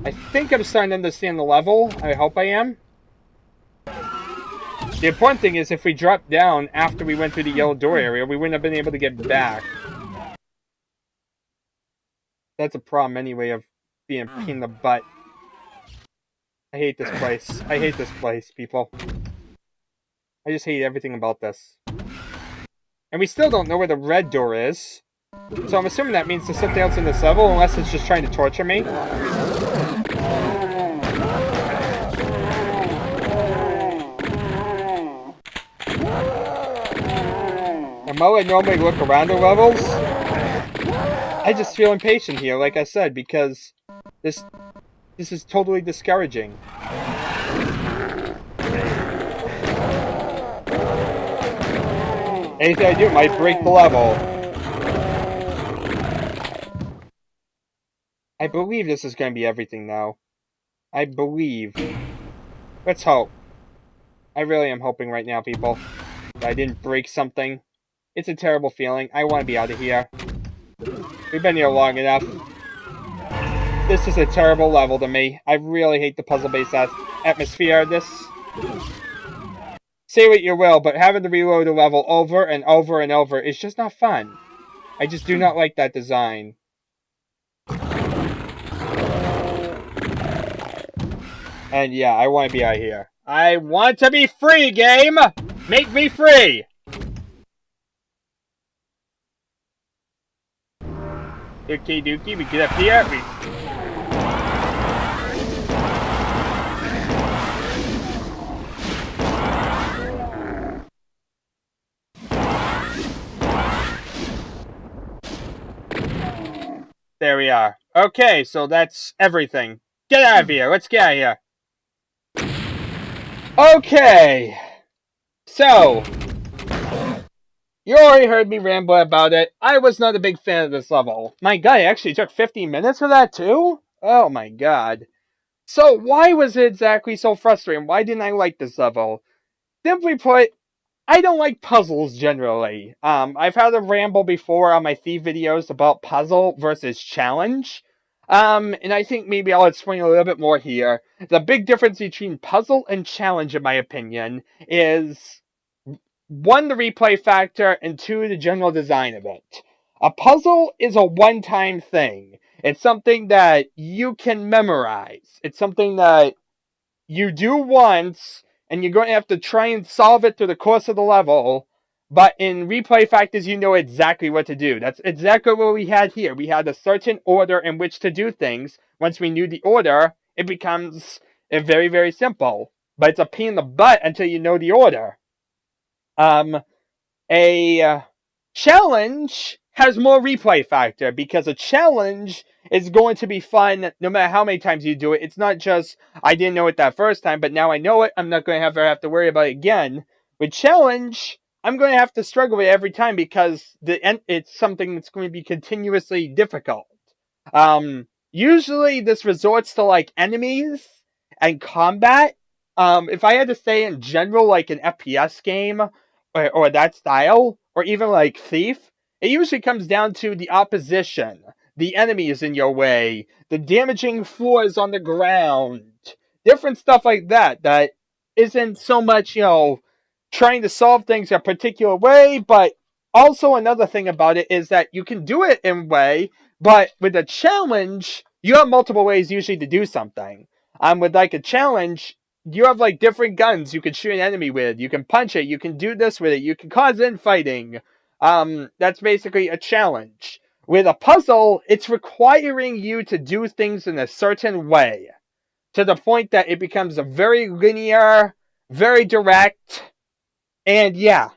I think I'm starting to understand the level. I hope I am. The important thing is if we dropped down after we went through the yellow door area, we wouldn't have been able to get back. That's a problem anyway of being a pain in the butt. I hate this place. I hate this place, people. I just hate everything about this. And we still don't know where the red door is. So I'm assuming that means there's something else in this level, unless it's just trying to torture me. And while I normally look around the levels, I just feel impatient here, like I said, because this is totally discouraging. Anything I do might break the level. I believe this is going to be everything now. I believe. Let's hope. I really am hoping right now, people, that I didn't break something. It's a terrible feeling. I want to be out of here. We've been here long enough. This is a terrible level to me. I really hate the puzzle-based atmosphere of this. say what you will, but having to reload a level over and over and over is just not fun. I just do not like that design. And yeah, I want to be out here. I want to be free, game! Make me free! Okay, dookie, we get up here. There we are. Okay, so that's everything. Get out of here. Let's get out of here. Okay. So, you already heard me ramble about it. I was not a big fan of this level. My god, it actually took 15 minutes for that too? Oh my god. So, why was it exactly so frustrating? Why didn't I like this level? Simply put, I don't like puzzles generally. I've had a ramble before on my Thief videos about puzzle versus challenge. And I think maybe I'll explain a little bit more here. The big difference between puzzle and challenge, in my opinion, is one, the replay factor, and two, the general design of it. A puzzle is a one-time thing. It's something that you can memorize. It's something that you do once, and you're going to have to try and solve it through the course of the level. But in replay factors, you know exactly what to do. That's exactly what we had here. We had a certain order in which to do things. Once we knew the order, it becomes very, very simple. But it's a pain in the butt until you know the order. A challenge has more replay factor because a challenge is going to be fun no matter how many times you do it. It's not just, I didn't know it that first time, but now I know it. I'm not going to have to worry about it again. With challenge, I'm going to have to struggle with it every time because it's something that's going to be continuously difficult. Usually this resorts to like enemies and combat. If I had to say in general, like an FPS game or that style, or even like Thief, it usually comes down to the opposition, the enemies in your way, the damaging floors on the ground, different stuff like that. That isn't so much, trying to solve things a particular way, but also another thing about it is that you can do it in a way, but with a challenge, you have multiple ways usually to do something. With like a challenge, you have like different guns you can shoot an enemy with. You can punch it. You can do this with it. You can cause infighting. That's basically a challenge. With a puzzle, it's requiring you to do things in a certain way, to the point that it becomes a very linear, very direct, and yeah,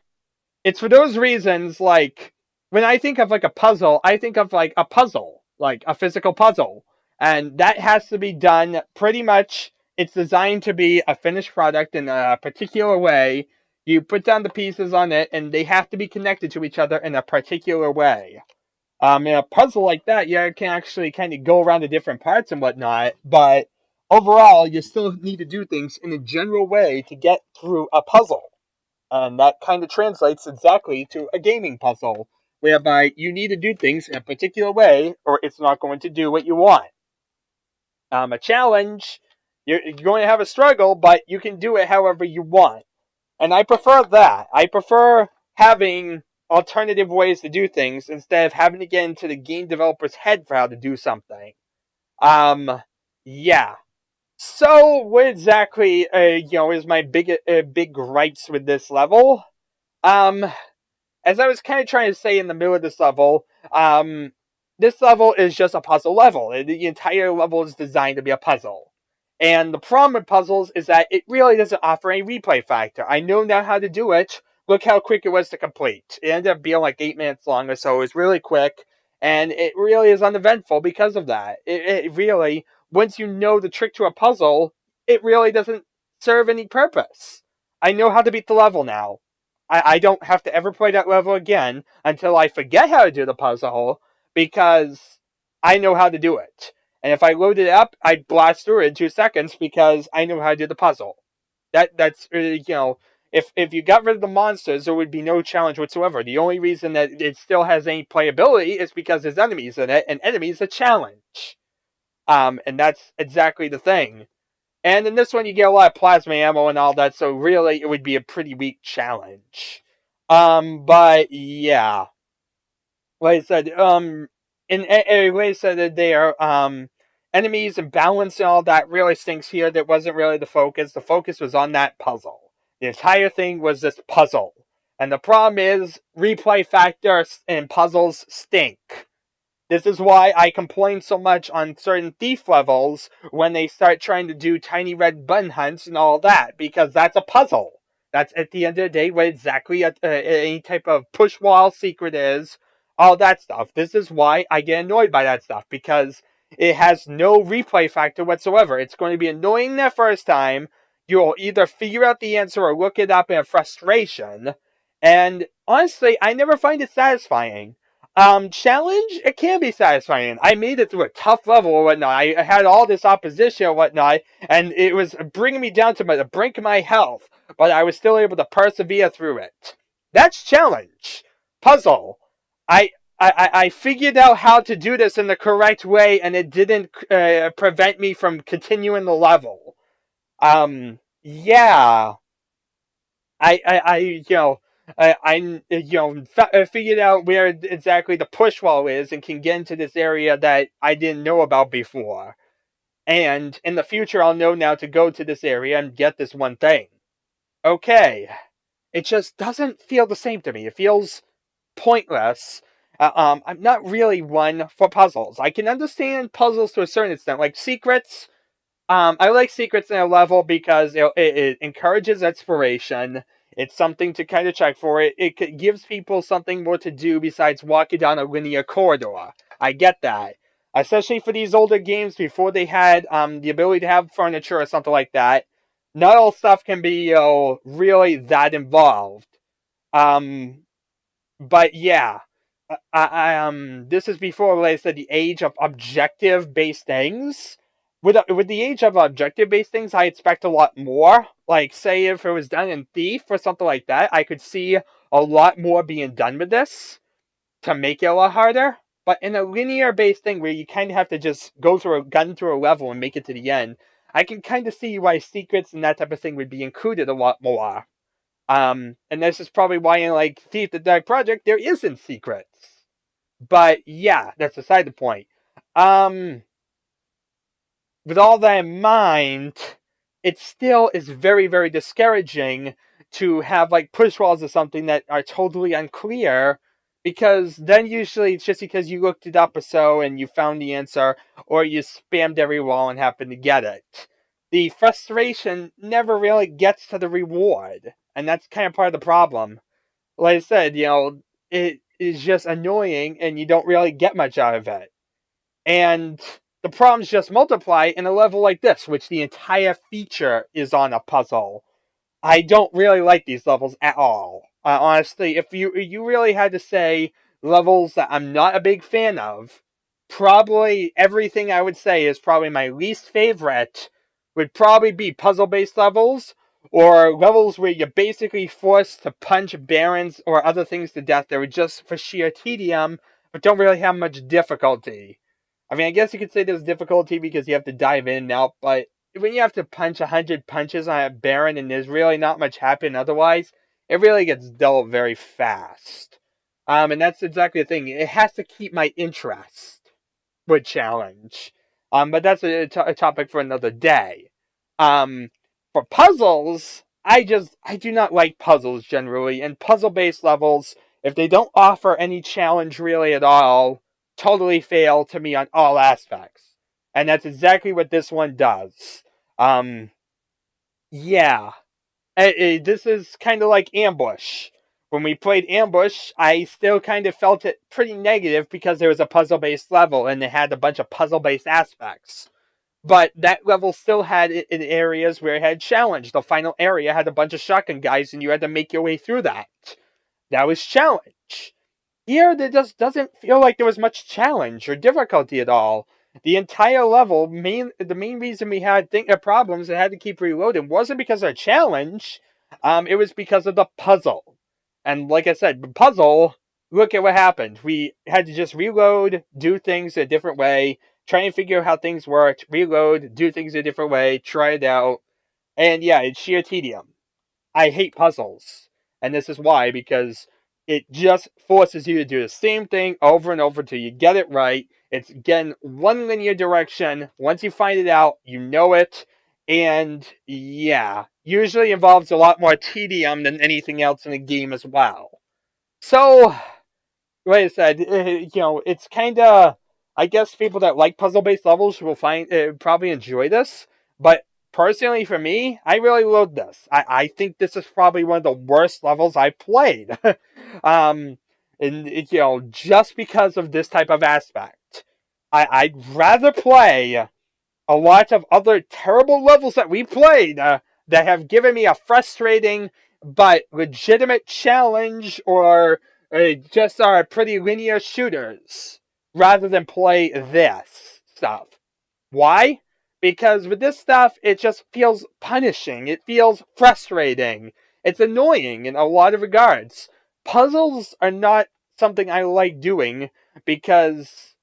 it's for those reasons, like, when I think of like a puzzle, I think of like a puzzle, like a physical puzzle. And that has to be done pretty much, it's designed to be a finished product in a particular way. You put down the pieces on it, and they have to be connected to each other in a particular way. In a puzzle like that, you can actually kind of go around the different parts and whatnot, but overall, you still need to do things in a general way to get through a puzzle. And that kind of translates exactly to a gaming puzzle, whereby you need to do things in a particular way, or it's not going to do what you want. A challenge, you're going to have a struggle, but you can do it however you want. And I prefer that. I prefer having alternative ways to do things instead of having to get into the game developer's head for how to do something. Yeah. So, what exactly, is my big gripes with this level? As I was kind of trying to say in the middle of this level is just a puzzle level. The entire level is designed to be a puzzle. And the problem with puzzles is that it really doesn't offer any replay factor. I know now how to do it. Look how quick it was to complete. It ended up being like 8 minutes long or so. It was really quick. And it really is uneventful because of that. It really, once you know the trick to a puzzle, it really doesn't serve any purpose. I know how to beat the level now. I don't have to ever play that level again until I forget how to do the puzzle, because I know how to do it. And if I load it up, I blast through it in 2 seconds because I know how to do the puzzle. That's if you got rid of the monsters, there would be no challenge whatsoever. The only reason that it still has any playability is because there's enemies in it, and enemies a challenge. And that's exactly the thing. And in this one, you get a lot of plasma ammo and all that, so really, it would be a pretty weak challenge. But yeah, like I said, like I said, that they are enemies and balance and all that really stinks here. That wasn't really the focus. The focus was on that puzzle. The entire thing was this puzzle, and the problem is replay factor and puzzles stink. This is why I complain so much on certain thief levels when they start trying to do tiny red button hunts and all that, because that's a puzzle. That's at the end of the day what exactly any type of push wall secret is, all that stuff. This is why I get annoyed by that stuff, because it has no replay factor whatsoever. It's going to be annoying the first time. You'll either figure out the answer or look it up in frustration. And honestly, I never find it satisfying. Challenge, it can be satisfying. I made it through a tough level or whatnot. I had all this opposition or whatnot, and it was bringing me down to the brink of my health, but I was still able to persevere through it. That's challenge. Puzzle. I figured out how to do this in the correct way, and it didn't prevent me from continuing the level. Yeah. I figured out where exactly the push wall is and can get into this area that I didn't know about before. And in the future, I'll know now to go to this area and get this one thing. Okay. It just doesn't feel the same to me. It feels pointless. I'm not really one for puzzles. I can understand puzzles to a certain extent, like secrets. I like secrets in a level because it encourages exploration. It's something to kind of check for. It gives people something more to do besides walking down a linear corridor. I get that. Especially for these older games before they had the ability to have furniture or something like that. Not all stuff can be really that involved. Um, but yeah, this is before, like I said, the age of objective-based things. With the age of objective-based things, I expect a lot more. Like, say, if it was done in Thief or something like that, I could see a lot more being done with this to make it a lot harder. But in a linear-based thing where you kind of have to just gun through a level and make it to the end, I can kind of see why secrets and that type of thing would be included a lot more. And this is probably why in like Thief the Dark Project there isn't secrets. But yeah, that's beside the point. Um, with all that in mind, it still is very, very discouraging to have like push walls or something that are totally unclear, because then usually it's just because you looked it up or so and you found the answer, or you spammed every wall and happened to get it. The frustration never really gets to the reward, and that's kind of part of the problem. Like I said, it is just annoying and you don't really get much out of it. And the problems just multiply in a level like this, which the entire feature is on a puzzle. I don't really like these levels at all. Honestly, if you really had to say levels that I'm not a big fan of, probably everything I would say is probably my least favorite would probably be puzzle-based levels, or levels where you're basically forced to punch barons or other things to death that are just for sheer tedium, but don't really have much difficulty. I mean, I guess you could say there's difficulty because you have to dive in and out, but when you have to punch 100 punches on a baron and there's really not much happening otherwise, it really gets dull very fast. And that's exactly the thing. It has to keep my interest with challenge. But that's a topic for another day. Um, for puzzles, I do not like puzzles generally, and puzzle-based levels, if they don't offer any challenge really at all, totally fail to me on all aspects. And that's exactly what this one does. Um, yeah. This is kind of like Ambush. When we played Ambush, I still kind of felt it pretty negative because there was a puzzle-based level and it had a bunch of puzzle-based aspects. But that level still had it in areas where it had challenge. The final area had a bunch of shotgun guys and you had to make your way through that. That was challenge. Here, there just doesn't feel like there was much challenge or difficulty at all. The entire level, the main reason we had problems and had to keep reloading wasn't because of challenge. It was because of the puzzle. And like I said, the puzzle, look at what happened. We had to just reload, do things a different way, try and figure out how things work, reload, do things a different way, try it out, and yeah, it's sheer tedium. I hate puzzles. And this is why, because it just forces you to do the same thing over and over until you get it right. It's again one linear direction. Once you find it out, you know it. And yeah, usually involves a lot more tedium than anything else in the game as well. So, like I said, it's kind of. I guess people that like puzzle-based levels will find probably enjoy this, but personally, for me, I really love this. I think this is probably one of the worst levels I've played, um, and just because of this type of aspect. I'd rather play a lot of other terrible levels that we played that have given me a frustrating but legitimate challenge or just are pretty linear shooters rather than play this stuff. Why? Because with this stuff, it just feels punishing. It feels frustrating. It's annoying in a lot of regards. Puzzles are not something I like doing because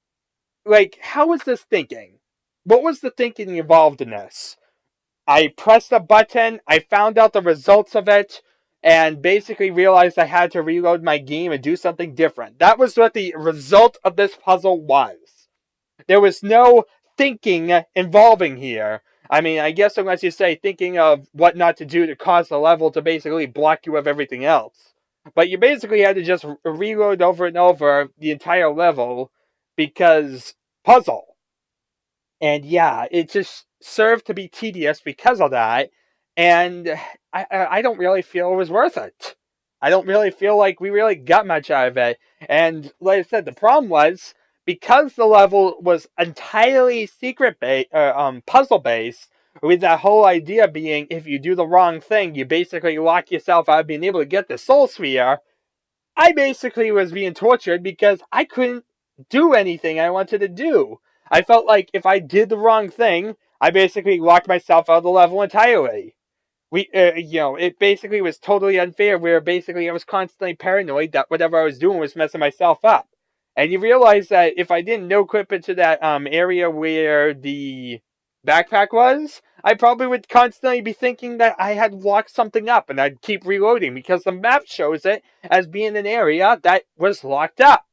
like, how was this thinking? What was the thinking involved in this? I pressed a button, I found out the results of it, and basically realized I had to reload my game and do something different. That was what the result of this puzzle was. There was no thinking involving here. I mean, I guess unless you say thinking of what not to do to cause the level to basically block you of everything else. But you basically had to just reload over and over the entire level because puzzle. And yeah, it just served to be tedious because of that. And I don't really feel it was worth it. I don't really feel like we really got much out of it. And like I said, the problem was because the level was entirely puzzle based, with that whole idea being if you do the wrong thing, you basically lock yourself out of being able to get the soul sphere. I basically was being tortured because I couldn't do anything I wanted to do. I felt like if I did the wrong thing, I basically locked myself out of the level entirely. It basically was totally unfair where basically I was constantly paranoid that whatever I was doing was messing myself up. And you realize that if I didn't no-clip into that area where the backpack was, I probably would constantly be thinking that I had locked something up and I'd keep reloading because the map shows it as being an area that was locked up.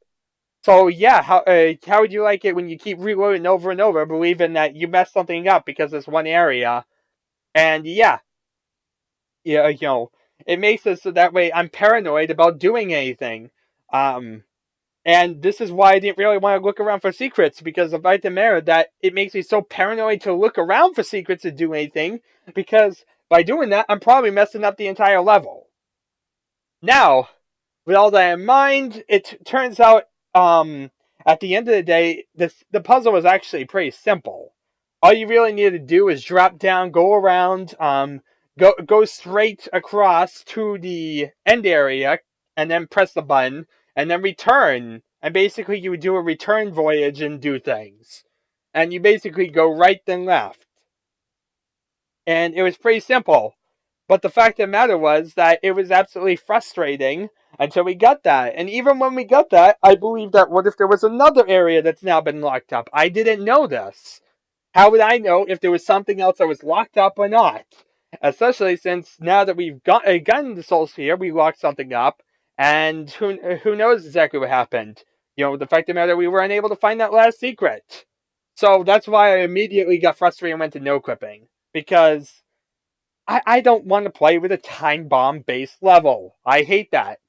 So yeah, how would you like it when you keep reloading over and over, believing that you messed something up because it's one area? And yeah, it makes it so that way I'm paranoid about doing anything. Um, and this is why I didn't really want to look around for secrets, because of the matter that it makes me so paranoid to look around for secrets to do anything, because by doing that, I'm probably messing up the entire level. Now, with all that in mind, it turns out, at the end of the day, the puzzle was actually pretty simple. All you really need to do is drop down, go around, go straight across to the end area, and then press the button, and then return. And basically, you would do a return voyage and do things. And you basically go right then left. And it was pretty simple. But the fact of the matter was that it was absolutely frustrating until we got that. And even when we got that, I believe that what if there was another area that's now been locked up? I didn't know this. How would I know if there was something else that was locked up or not? Especially since now that we've gotten the Soul Sphere, we locked something up, and who knows exactly what happened. The fact of the matter, we were unable to find that last secret. So that's why I immediately got frustrated and went to no-clipping. Because I don't want to play with a time bomb based level. I hate that.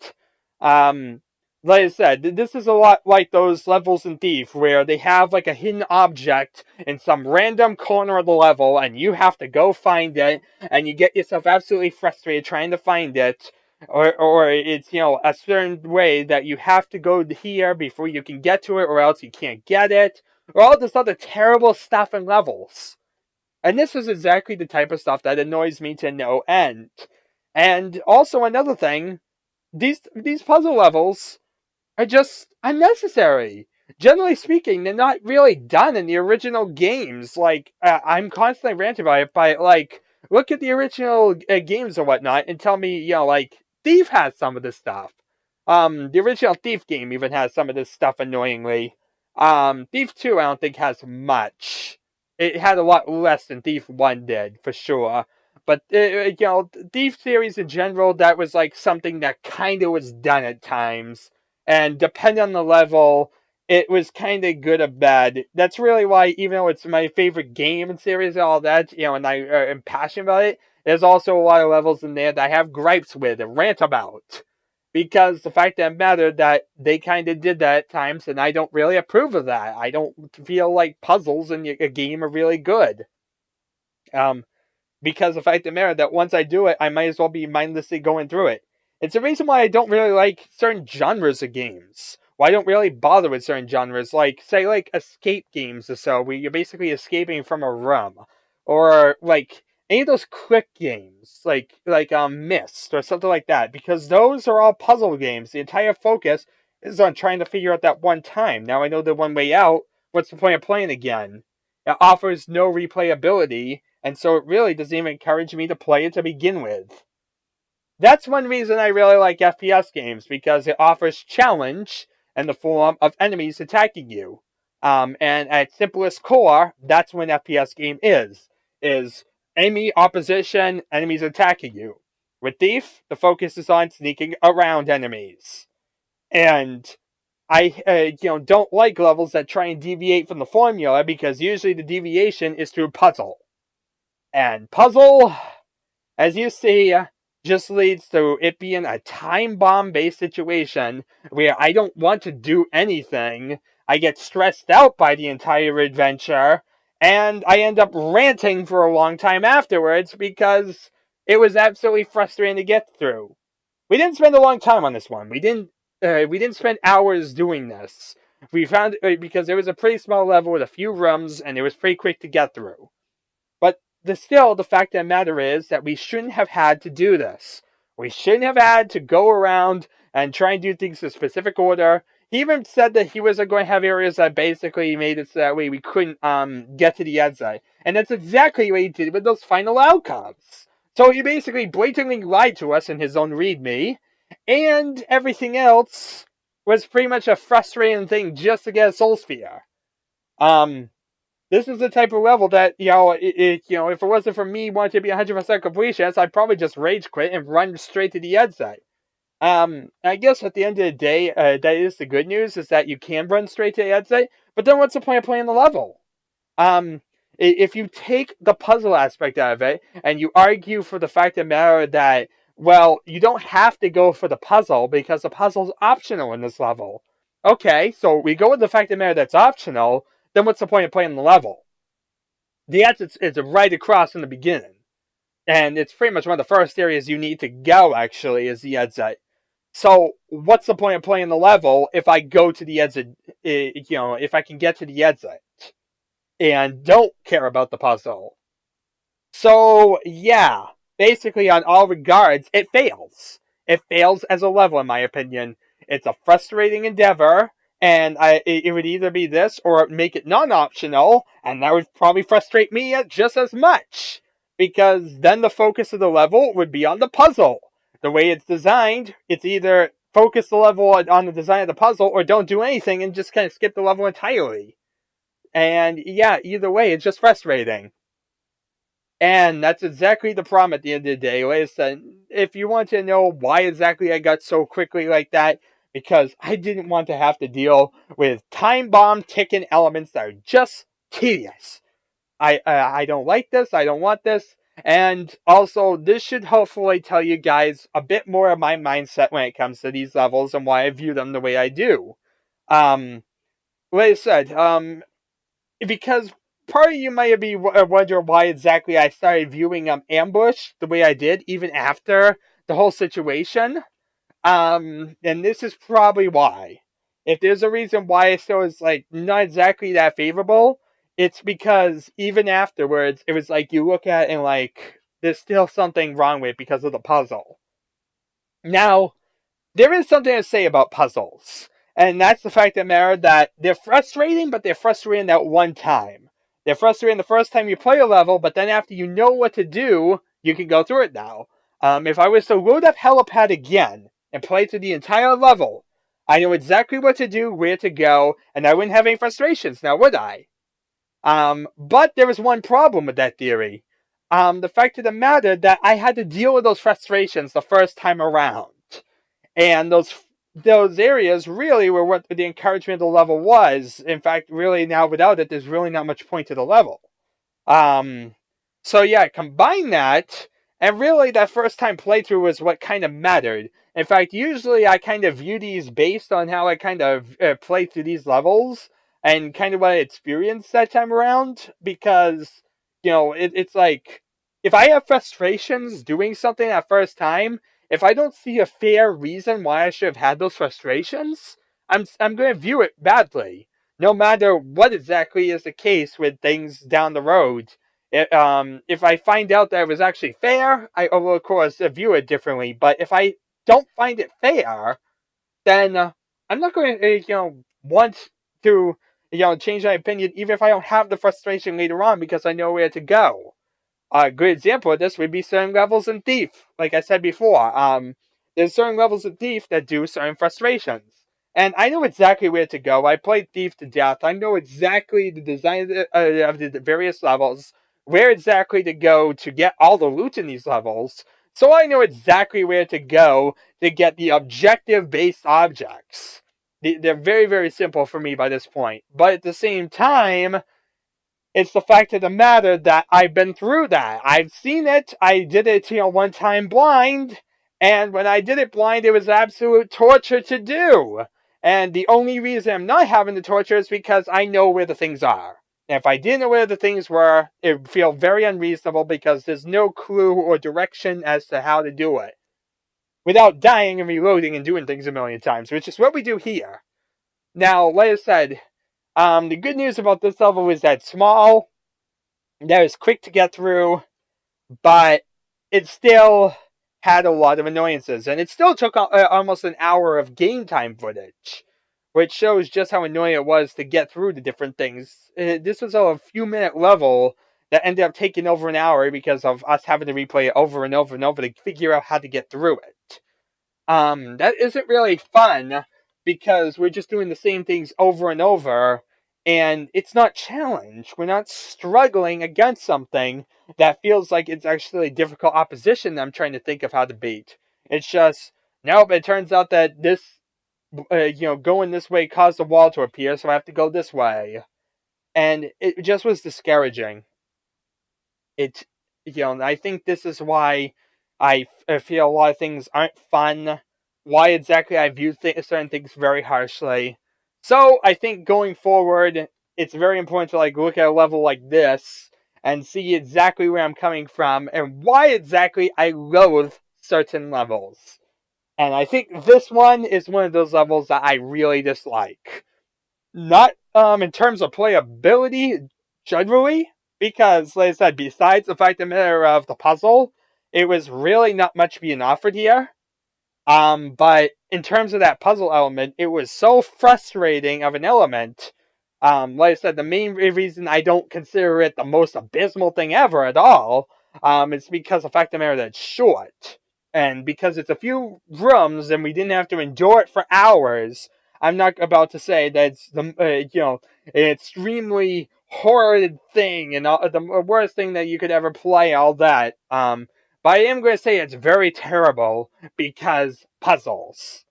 Um, like I said, this is a lot like those levels in Thief where they have like a hidden object in some random corner of the level and you have to go find it and you get yourself absolutely frustrated trying to find it. Or it's, a certain way that you have to go here before you can get to it or else you can't get it. Or all this other terrible stuff in levels. And this is exactly the type of stuff that annoys me to no end. And also another thing, these puzzle levels are just unnecessary. Generally speaking, they're not really done in the original games. Like, I'm constantly ranting by it, like, look at the original games or whatnot and tell me, like, Thief has some of this stuff. The original Thief game even has some of this stuff annoyingly. Thief 2, I don't think has much. It had a lot less than Thief 1 did, for sure. But, Thief series in general, that was like something that kind of was done at times. And depending on the level, it was kind of good or bad. That's really why, even though it's my favorite game and series and all that, and I am passionate about it, there's also a lot of levels in there that I have gripes with and rant about. Because the fact that mattered that they kind of did that at times, and I don't really approve of that. I don't feel like puzzles in a game are really good. Um, because the fact of the matter that once I do it, I might as well be mindlessly going through it. It's the reason why I don't really like certain genres of games. Why I don't really bother with certain genres, like say like escape games or so, where you're basically escaping from a room, or like any of those quick games, like Myst or something like that, because those are all puzzle games. The entire focus is on trying to figure out that one time. Now I know the one way out. What's the point of playing again? It offers no replayability, and so it really doesn't even encourage me to play it to begin with. That's one reason I really like FPS games, because it offers challenge in the form of enemies attacking you. And at simplest core, that's what an FPS game is enemy opposition, enemies attacking you. With Thief, the focus is on sneaking around enemies. And I don't like levels that try and deviate from the formula, because usually the deviation is through puzzle. And puzzle, as you see, just leads to it being a time bomb based situation where I don't want to do anything. I get stressed out by the entire adventure, and I end up ranting for a long time afterwards because it was absolutely frustrating to get through. We didn't spend a long time on this one. We didn't spend hours doing this. We found because it was a pretty small level with a few rooms, and it was pretty quick to get through. But the fact of the matter is that we shouldn't have had to do this. We shouldn't have had to go around and try and do things in a specific order. He even said that he wasn't going to have areas that basically made it so that way we couldn't get to the exit. And that's exactly what he did with those final outcomes. So he basically blatantly lied to us in his own readme, and everything else was pretty much a frustrating thing just to get a soul sphere. This is the type of level that, if it wasn't for me wanting to be 100% completionist, I'd probably just rage quit and run straight to the exit. I guess at the end of the day, that is the good news, is that you can run straight to the exit, but then what's the point of playing the level? If you take the puzzle aspect out of it, and you argue for the fact of the matter that, well, you don't have to go for the puzzle because the puzzle's optional in this level. Okay, so we go with the fact of the matter that's optional, then what's the point of playing the level? The exit is right across in the beginning. And it's pretty much one of the first areas you need to go, actually, is the exit. So, what's the point of playing the level if I go to the exit, if I can get to the exit and don't care about the puzzle? So, yeah, basically on all regards, it fails. It fails as a level, in my opinion. It's a frustrating endeavor, and it would either be this or make it non-optional, and that would probably frustrate me just as much. Because then the focus of the level would be on the puzzle. The way it's designed, it's either focus the level on the design of the puzzle or don't do anything and just kind of skip the level entirely. And yeah, either way, it's just frustrating. And that's exactly the problem at the end of the day. Like I said, if you want to know why exactly I got so quickly like that, because I didn't want to have to deal with time bomb ticking elements that are just tedious. I don't like this. I don't want this. And also, this should hopefully tell you guys a bit more of my mindset when it comes to these levels and why I view them the way I do. Like I said, because part of you might be wondering why exactly I started viewing Ambush the way I did, even after the whole situation. And this is probably why. If there's a reason why it still is like not exactly that favorable, it's because even afterwards, it was like you look at it and like there's still something wrong with it because of the puzzle. Now, there is something to say about puzzles, and that's the fact of the matter that they're frustrating, but they're frustrating that one time. They're frustrating the first time you play a level, but then after you know what to do, you can go through it now. If I was to load up HELIPAD again and play through the entire level, I know exactly what to do, where to go, and I wouldn't have any frustrations now, would I? But there was one problem with that theory. The fact of the matter that I had to deal with those frustrations the first time around. And those areas really were what the encouragement of the level was. In fact, really now without it, there's really not much point to the level. Um, so yeah, combine that, and really that first time playthrough was what kind of mattered. In fact, usually I kind of view these based on how I kind of play through these levels and kind of what I experienced that time around, because, it's like, if I have frustrations doing something that first time, if I don't see a fair reason why I should have had those frustrations, I'm going to view it badly no matter what exactly is the case with things down the road. If I find out that it was actually fair, I will, of course, view it differently. But if I don't find it fair, then I'm not going to, want to, change my opinion, even if I don't have the frustration later on because I know where to go. A good example of this would be certain levels in Thief. Like I said before, there's certain levels of Thief that do certain frustrations. And I know exactly where to go. I played Thief to death. I know exactly the design of the various levels, where exactly to go to get all the loot in these levels. So I know exactly where to go to get the objective-based objects. They're very, very simple for me by this point. But at the same time, it's the fact of the matter that I've been through that. I've seen it. I did it, one time blind. And when I did it blind, it was absolute torture to do. And the only reason I'm not having the torture is because I know where the things are. And if I didn't know where the things were, it would feel very unreasonable because there's no clue or direction as to how to do it. Without dying and reloading and doing things a million times, which is what we do here. Now, like I said, the good news about this level is that it's small, that was quick to get through, but it still had a lot of annoyances, and it still took almost an hour of game time footage, which shows just how annoying it was to get through the different things. This was a few-minute level that ended up taking over an hour because of us having to replay it over and over and over to figure out how to get through it. That isn't really fun because we're just doing the same things over and over, and it's not challenge. We're not struggling against something that feels like it's actually difficult opposition that I'm trying to think of how to beat. It's just, nope, it turns out that this, going this way caused the wall to appear, so I have to go this way. And it just was discouraging. It, I think this is why I feel a lot of things aren't fun. Why exactly I view certain things very harshly. So I think going forward, it's very important to look at a level like this and see exactly where I'm coming from and why exactly I loathe certain levels. And I think this one is one of those levels that I really dislike. Not in terms of playability generally, because like I said, besides the fact of the puzzle, it was really not much being offered here. But in terms of that puzzle element, it was so frustrating of an element. Like I said, the main reason I don't consider it the most abysmal thing ever at all, is because of the fact of the matter that it's short. And because it's a few rooms and we didn't have to endure it for hours, I'm not about to say that it's an extremely horrid thing and the worst thing that you could ever play, all that. But I am going to say it's very terrible because puzzles.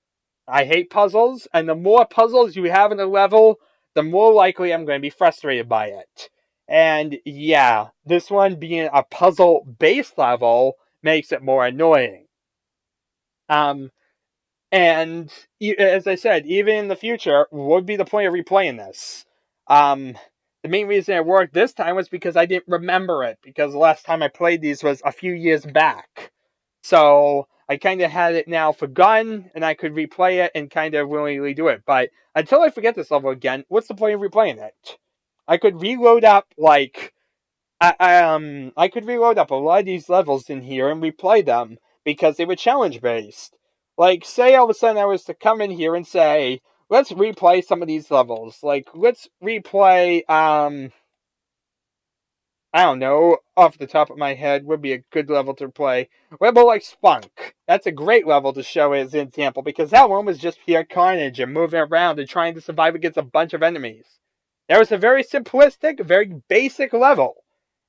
I hate puzzles, and the more puzzles you have in a level, the more likely I'm going to be frustrated by it. And yeah, this one being a puzzle-based level makes it more annoying. Um, and as I said, even in the future, what would be the point of replaying this? The main reason it worked this time was because I didn't remember it, because the last time I played these was a few years back. So I kind of had it now forgotten, and I could replay it and kind of willingly do it. But until I forget this level again, what's the point of replaying it? I could reload up I could reload up a lot of these levels in here and replay them because they were challenge based. Like, say all of a sudden I was to come in here and say, let's replay some of these levels. Like, let's replay I don't know, off the top of my head, would be a good level to play. Level like Spunk. That's a great level to show as an example, because that one was just pure carnage and moving around and trying to survive against a bunch of enemies. That was a very simplistic, very basic level.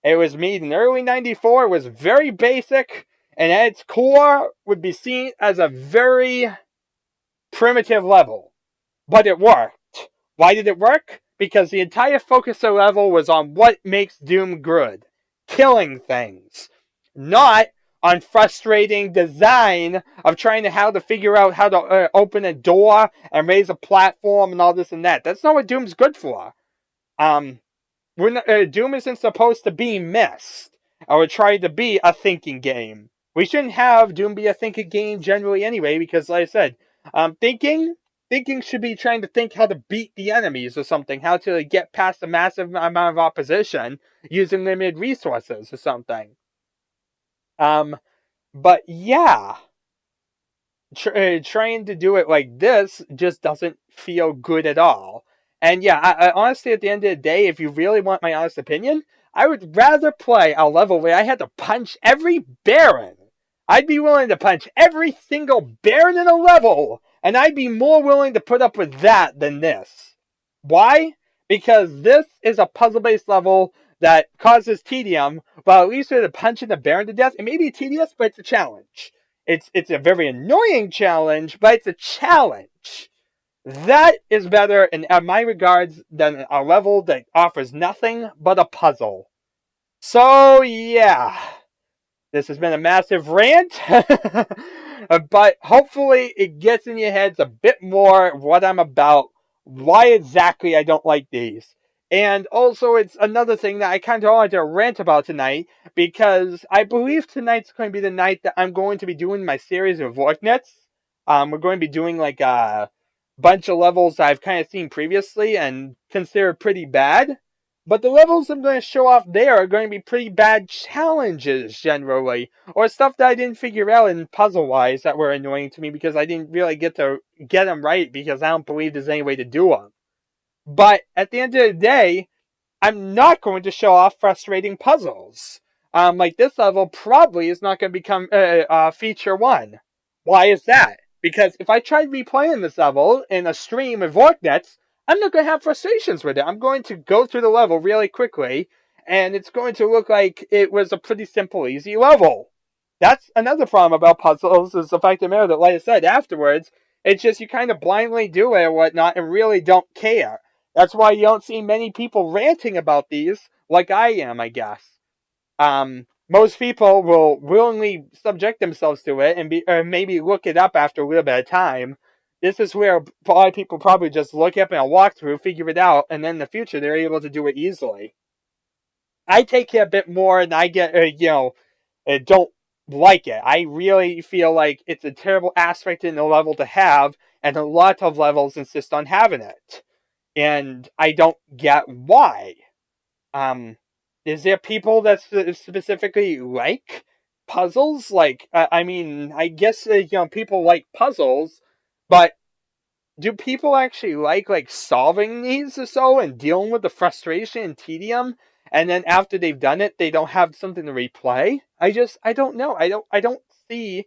It was made in early '94, it was very basic, and at its core would be seen as a very primitive level. But it worked. Why did it work? Because the entire focus of the level was on what makes Doom good. Killing things. Not on frustrating design of trying to how to figure out how to open a door and raise a platform and all this and that. That's not what Doom's good for. Um, Doom isn't supposed to be missed or try to be a thinking game. We shouldn't have Doom be a thinking game generally anyway, because like I said, thinking should be trying to think how to beat the enemies or something, how to get past a massive amount of opposition using limited resources or something. But yeah, trying to do it like this just doesn't feel good at all. And yeah, I honestly, at the end of the day, if you really want my honest opinion, I would rather play a level where I had to punch every Baron. I'd be willing to punch every single Baron in a level, and I'd be more willing to put up with that than this. Why? Because this is a puzzle-based level that causes tedium, while at least with punching the Baron to death, it may be tedious, but it's a challenge. It's a very annoying challenge, but it's a challenge. That is better in my regards than a level that offers nothing but a puzzle. So yeah, this has been a massive rant, but hopefully it gets in your heads a bit more what I'm about, why exactly I don't like these. And also, it's another thing that I kind of wanted to rant about tonight, because I believe tonight's going to be the night that I'm going to be doing my series of Vorknets. We're going to be doing like a bunch of levels I've kind of seen previously and consider pretty bad. But the levels I'm going to show off there are going to be pretty bad challenges, generally. Or stuff that I didn't figure out in puzzle-wise that were annoying to me because I didn't really get to get them right because I don't believe there's any way to do them. But at the end of the day, I'm not going to show off frustrating puzzles. Like this level probably is not going to become feature 1. Why is that? Because if I tried replaying this level in a stream of Vorknets, I'm not going to have frustrations with it. I'm going to go through the level really quickly, and it's going to look like it was a pretty simple, easy level. That's another problem about puzzles, is the fact of the matter that, like I said, afterwards, it's just you kind of blindly do it and whatnot and really don't care. That's why you don't see many people ranting about these like I am, I guess. Most people will willingly subject themselves to it and or maybe look it up after a little bit of time. This is where a lot of people probably just look up in a walkthrough, figure it out, and then in the future they're able to do it easily. I take it a bit more, and I get, don't like it. I really feel like it's a terrible aspect in the level to have, and a lot of levels insist on having it. And I don't get why. Is there people that specifically like puzzles? Like, I mean, I guess people like puzzles, but do people actually like solving these or so and dealing with the frustration and tedium? And then after they've done it, they don't have something to replay. I don't know. I don't see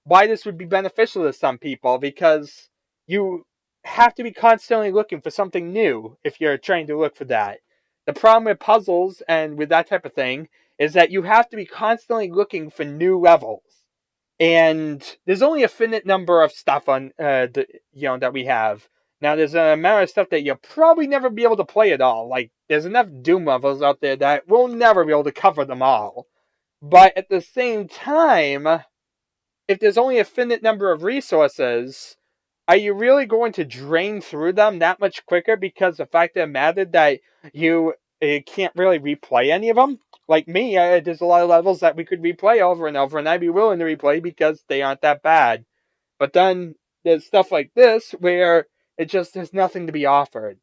why this would be beneficial to some people, because you have to be constantly looking for something new if you're trying to look for that. The problem with puzzles and with that type of thing is that you have to be constantly looking for new levels. And there's only a finite number of stuff on that we have. Now there's an amount of stuff that you'll probably never be able to play at all. Like there's enough Doom levels out there that we'll never be able to cover them all. But at the same time, if there's only a finite number of resources, are you really going to drain through them that much quicker because the fact of the matter that you can't really replay any of them? Like me, there's a lot of levels that we could replay over and over, and I'd be willing to replay because they aren't that bad. But then there's stuff like this where there's nothing to be offered.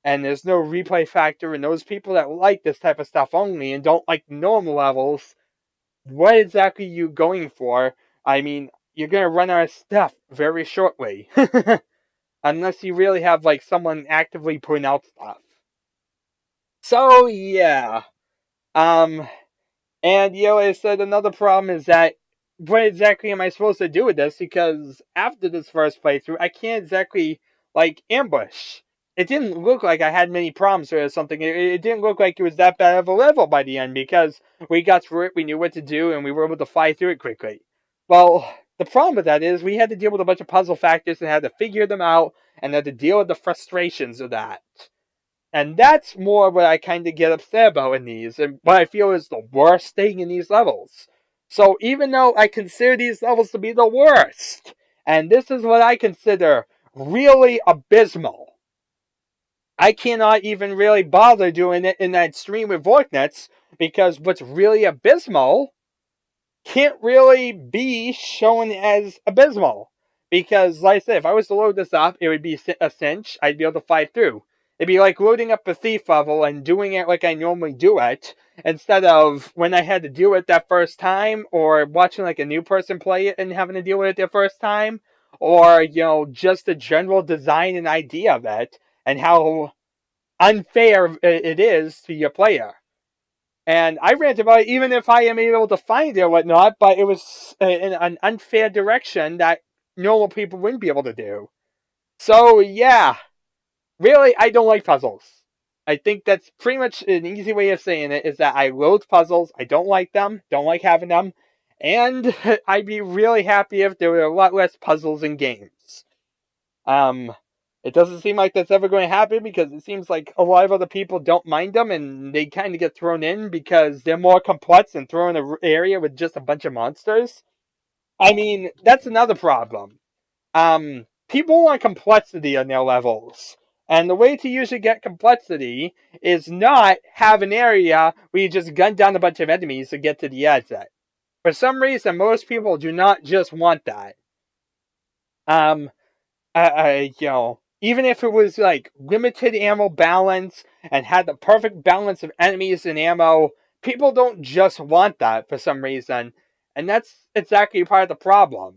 And there's no replay factor, and those people that like this type of stuff only and don't like normal levels, what exactly are you going for? I mean, you're going to run out of stuff very shortly. Unless you really have like someone actively putting out stuff. So yeah, Um, and I said another problem is that what exactly am I supposed to do with this? Because after this first playthrough, I can't exactly like ambush. It didn't look like I had many problems or something. It didn't look like it was that bad of a level by the end because we got through it, we knew what to do, and we were able to fly through it quickly. Well, the problem with that is we had to deal with a bunch of puzzle factors and had to figure them out and had to deal with the frustrations of that. And that's more what I kind of get upset about in these, and what I feel is the worst thing in these levels. So even though I consider these levels to be the worst, and this is what I consider really abysmal, I cannot even really bother doing it in that stream with Vorknets, because what's really abysmal can't really be shown as abysmal. Because, like I said, if I was to load this up, it would be a cinch. I'd be able to fight through. It'd be like loading up a thief level and doing it like I normally do it, instead of when I had to do it that first time, or watching like a new person play it and having to deal with it their first time, or, just the general design and idea of it, and how unfair it is to your player. And I rant about it even if I am able to find it or whatnot, but it was in an unfair direction that normal people wouldn't be able to do. So, yeah, really, I don't like puzzles. I think that's pretty much an easy way of saying it, is that I loathe puzzles. I don't like them, don't like having them, and I'd be really happy if there were a lot less puzzles in games. Um, it doesn't seem like that's ever going to happen because it seems like a lot of other people don't mind them and they kind of get thrown in because they're more complex than throwing an area with just a bunch of monsters. I mean, that's another problem. People want complexity on their levels. And the way to usually get complexity is not have an area where you just gun down a bunch of enemies to get to the exit. For some reason, most people do not just want that. Um, even if it was like limited ammo balance and had the perfect balance of enemies and ammo, people don't just want that for some reason. And that's exactly part of the problem.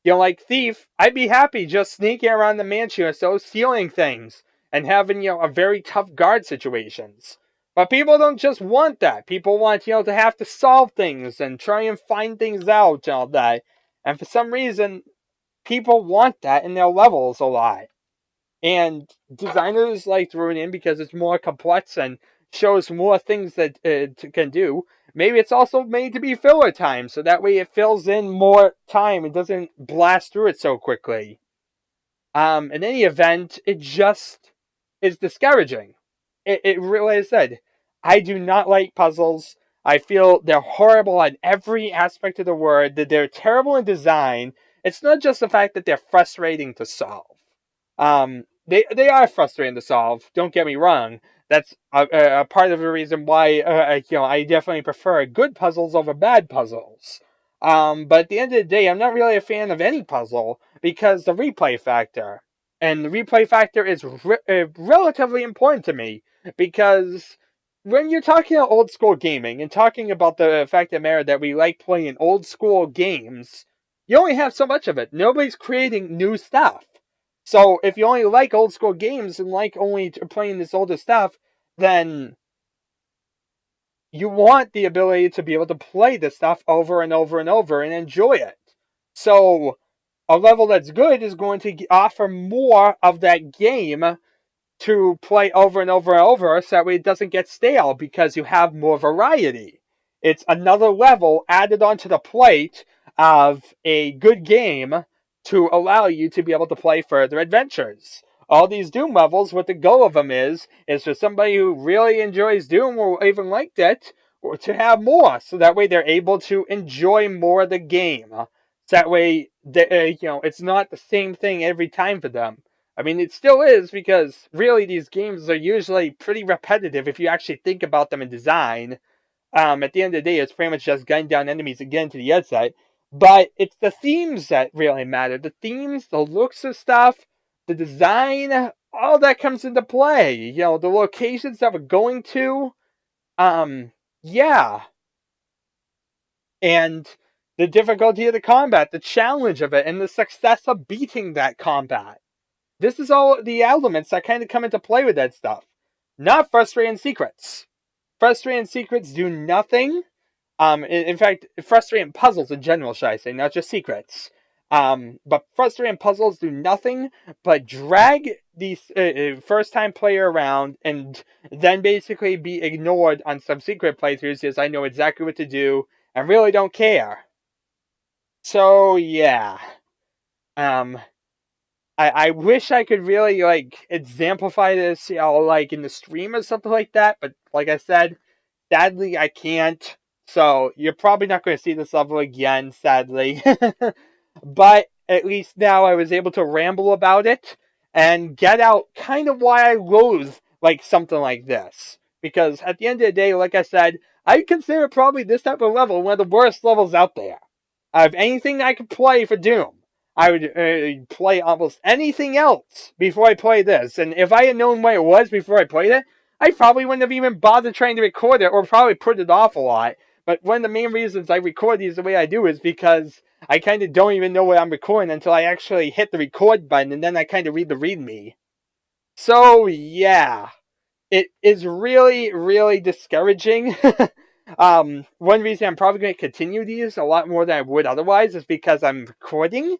Like Thief, I'd be happy just sneaking around the mansion or so, stealing things, and having, a very tough guard situations. But people don't just want that. People want, to have to solve things and try and find things out and all that. And for some reason, people want that in their levels a lot. And designers like throwing in because it's more complex and shows more things that it can do. Maybe it's also made to be filler time, so that way it fills in more time and doesn't blast through it so quickly. In any event, it just is discouraging. It really, as I said, I do not like puzzles. I feel they're horrible on every aspect of the word, that they're terrible in design. It's not just the fact that they're frustrating to solve. They are frustrating to solve. Don't get me wrong. That's a part of the reason why I definitely prefer good puzzles over bad puzzles. But at the end of the day, I'm not really a fan of any puzzle because the replay factor. And the replay factor is relatively important to me because when you're talking about old school gaming and talking about the fact of matter that we like playing old school games, you only have so much of it. Nobody's creating new stuff. So if you only like old school games and like only playing this older stuff, then you want the ability to be able to play this stuff over and over and over and enjoy it. So a level that's good is going to offer more of that game to play over and over and over so that way it doesn't get stale because you have more variety. It's another level added onto the plate of a good game to allow you to be able to play further adventures. All these Doom levels, what the goal of them is for somebody who really enjoys Doom or even liked it, or to have more, so that way they're able to enjoy more of the game. So that way, it's not the same thing every time for them. I mean, it still is because really these games are usually pretty repetitive if you actually think about them in design. At the end of the day, it's pretty much just gunning down enemies again to the outside. But it's the themes that really matter. The themes, the looks of stuff, the design, all that comes into play. The locations that we're going to. Yeah. And the difficulty of the combat, the challenge of it, and the success of beating that combat. This is all the elements that kind of come into play with that stuff. Not frustrating secrets. frustrating secrets do nothing. In fact, frustrating puzzles in general, should I say, not just secrets. But frustrating puzzles do nothing but drag the first-time player around and then basically be ignored on some secret playthroughs because I know exactly what to do and really don't care. So, yeah. Um, I wish I could really, exemplify this, in the stream or something like that, but like I said, sadly, I can't. So you're probably not going to see this level again, sadly. But at least now I was able to ramble about it and get out kind of why I loathe something like this. Because at the end of the day, like I said, I consider probably this type of level one of the worst levels out there. Out of anything I could play for Doom, I would play almost anything else before I play this. And if I had known what it was before I played it, I probably wouldn't have even bothered trying to record it or probably put it off a lot. But one of the main reasons I record these the way I do is because I kind of don't even know what I'm recording until I actually hit the record button and then I kind of read the readme. So, yeah. It is really, really discouraging. One reason I'm probably going to continue these a lot more than I would otherwise is because I'm recording.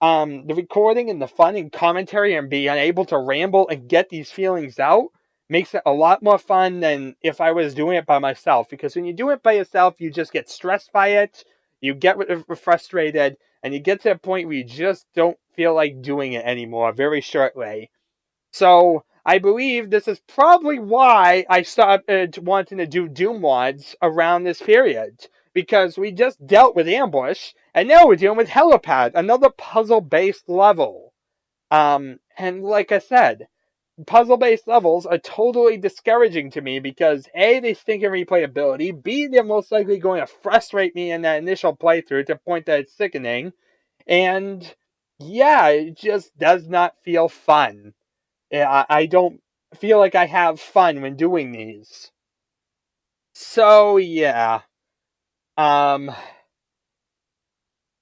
The recording and the fun and commentary and being able to ramble and get these feelings out makes it a lot more fun than if I was doing it by myself. Because when you do it by yourself, you just get stressed by it, you get frustrated, and you get to a point where you just don't feel like doing it anymore very shortly. So I believe this is probably why I stopped wanting to do Doom mods around this period. Because we just dealt with Ambush, and now we're dealing with Helipad, another puzzle-based level. And like I said, puzzle-based levels are totally discouraging to me because A, they stink in replayability, B, they're most likely going to frustrate me in that initial playthrough to the point that it's sickening, and yeah, it just does not feel fun. I don't feel like I have fun when doing these. So, yeah.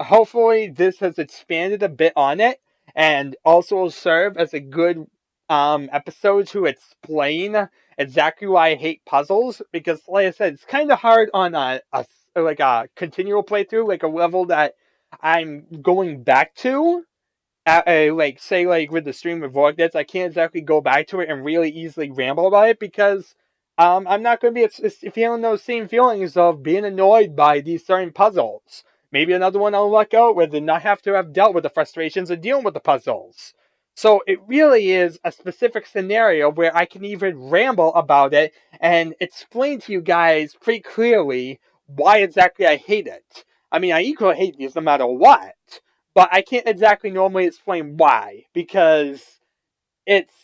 Hopefully this has expanded a bit on it and also will serve as a good episode to explain exactly why I hate puzzles, because like I said, it's kind of hard on a continual playthrough, like a level that I'm going back to. Say with the stream of Vortex, I can't exactly go back to it and really easily ramble about it because I'm not going to be feeling those same feelings of being annoyed by these certain puzzles. Maybe another one I'll luck out with and not have to have dealt with the frustrations of dealing with the puzzles. So it really is a specific scenario where I can even ramble about it and explain to you guys pretty clearly why exactly I hate it. I mean, I equally hate these no matter what. But I can't exactly normally explain why, because it's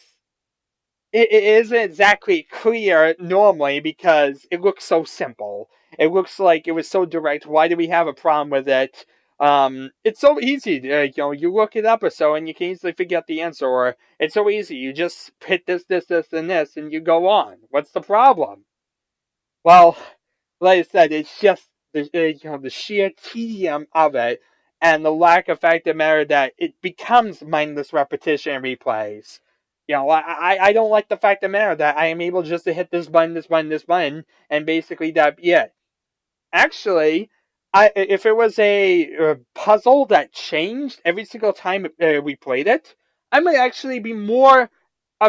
it isn't exactly clear normally because it looks so simple. It looks like it was so direct. Why do we have a problem with it? It's so easy. You look it up or so, and you can easily figure out the answer. Or it's so easy. You just hit this, and this, and you go on. What's the problem? Well, like I said, it's just the sheer tedium of it and the lack of fact of the matter that it becomes mindless repetition and replays. I don't like the fact of the matter that I am able just to hit this button, this button, and basically that be it. Actually, if it was a puzzle that changed every single time we played it, I might actually be more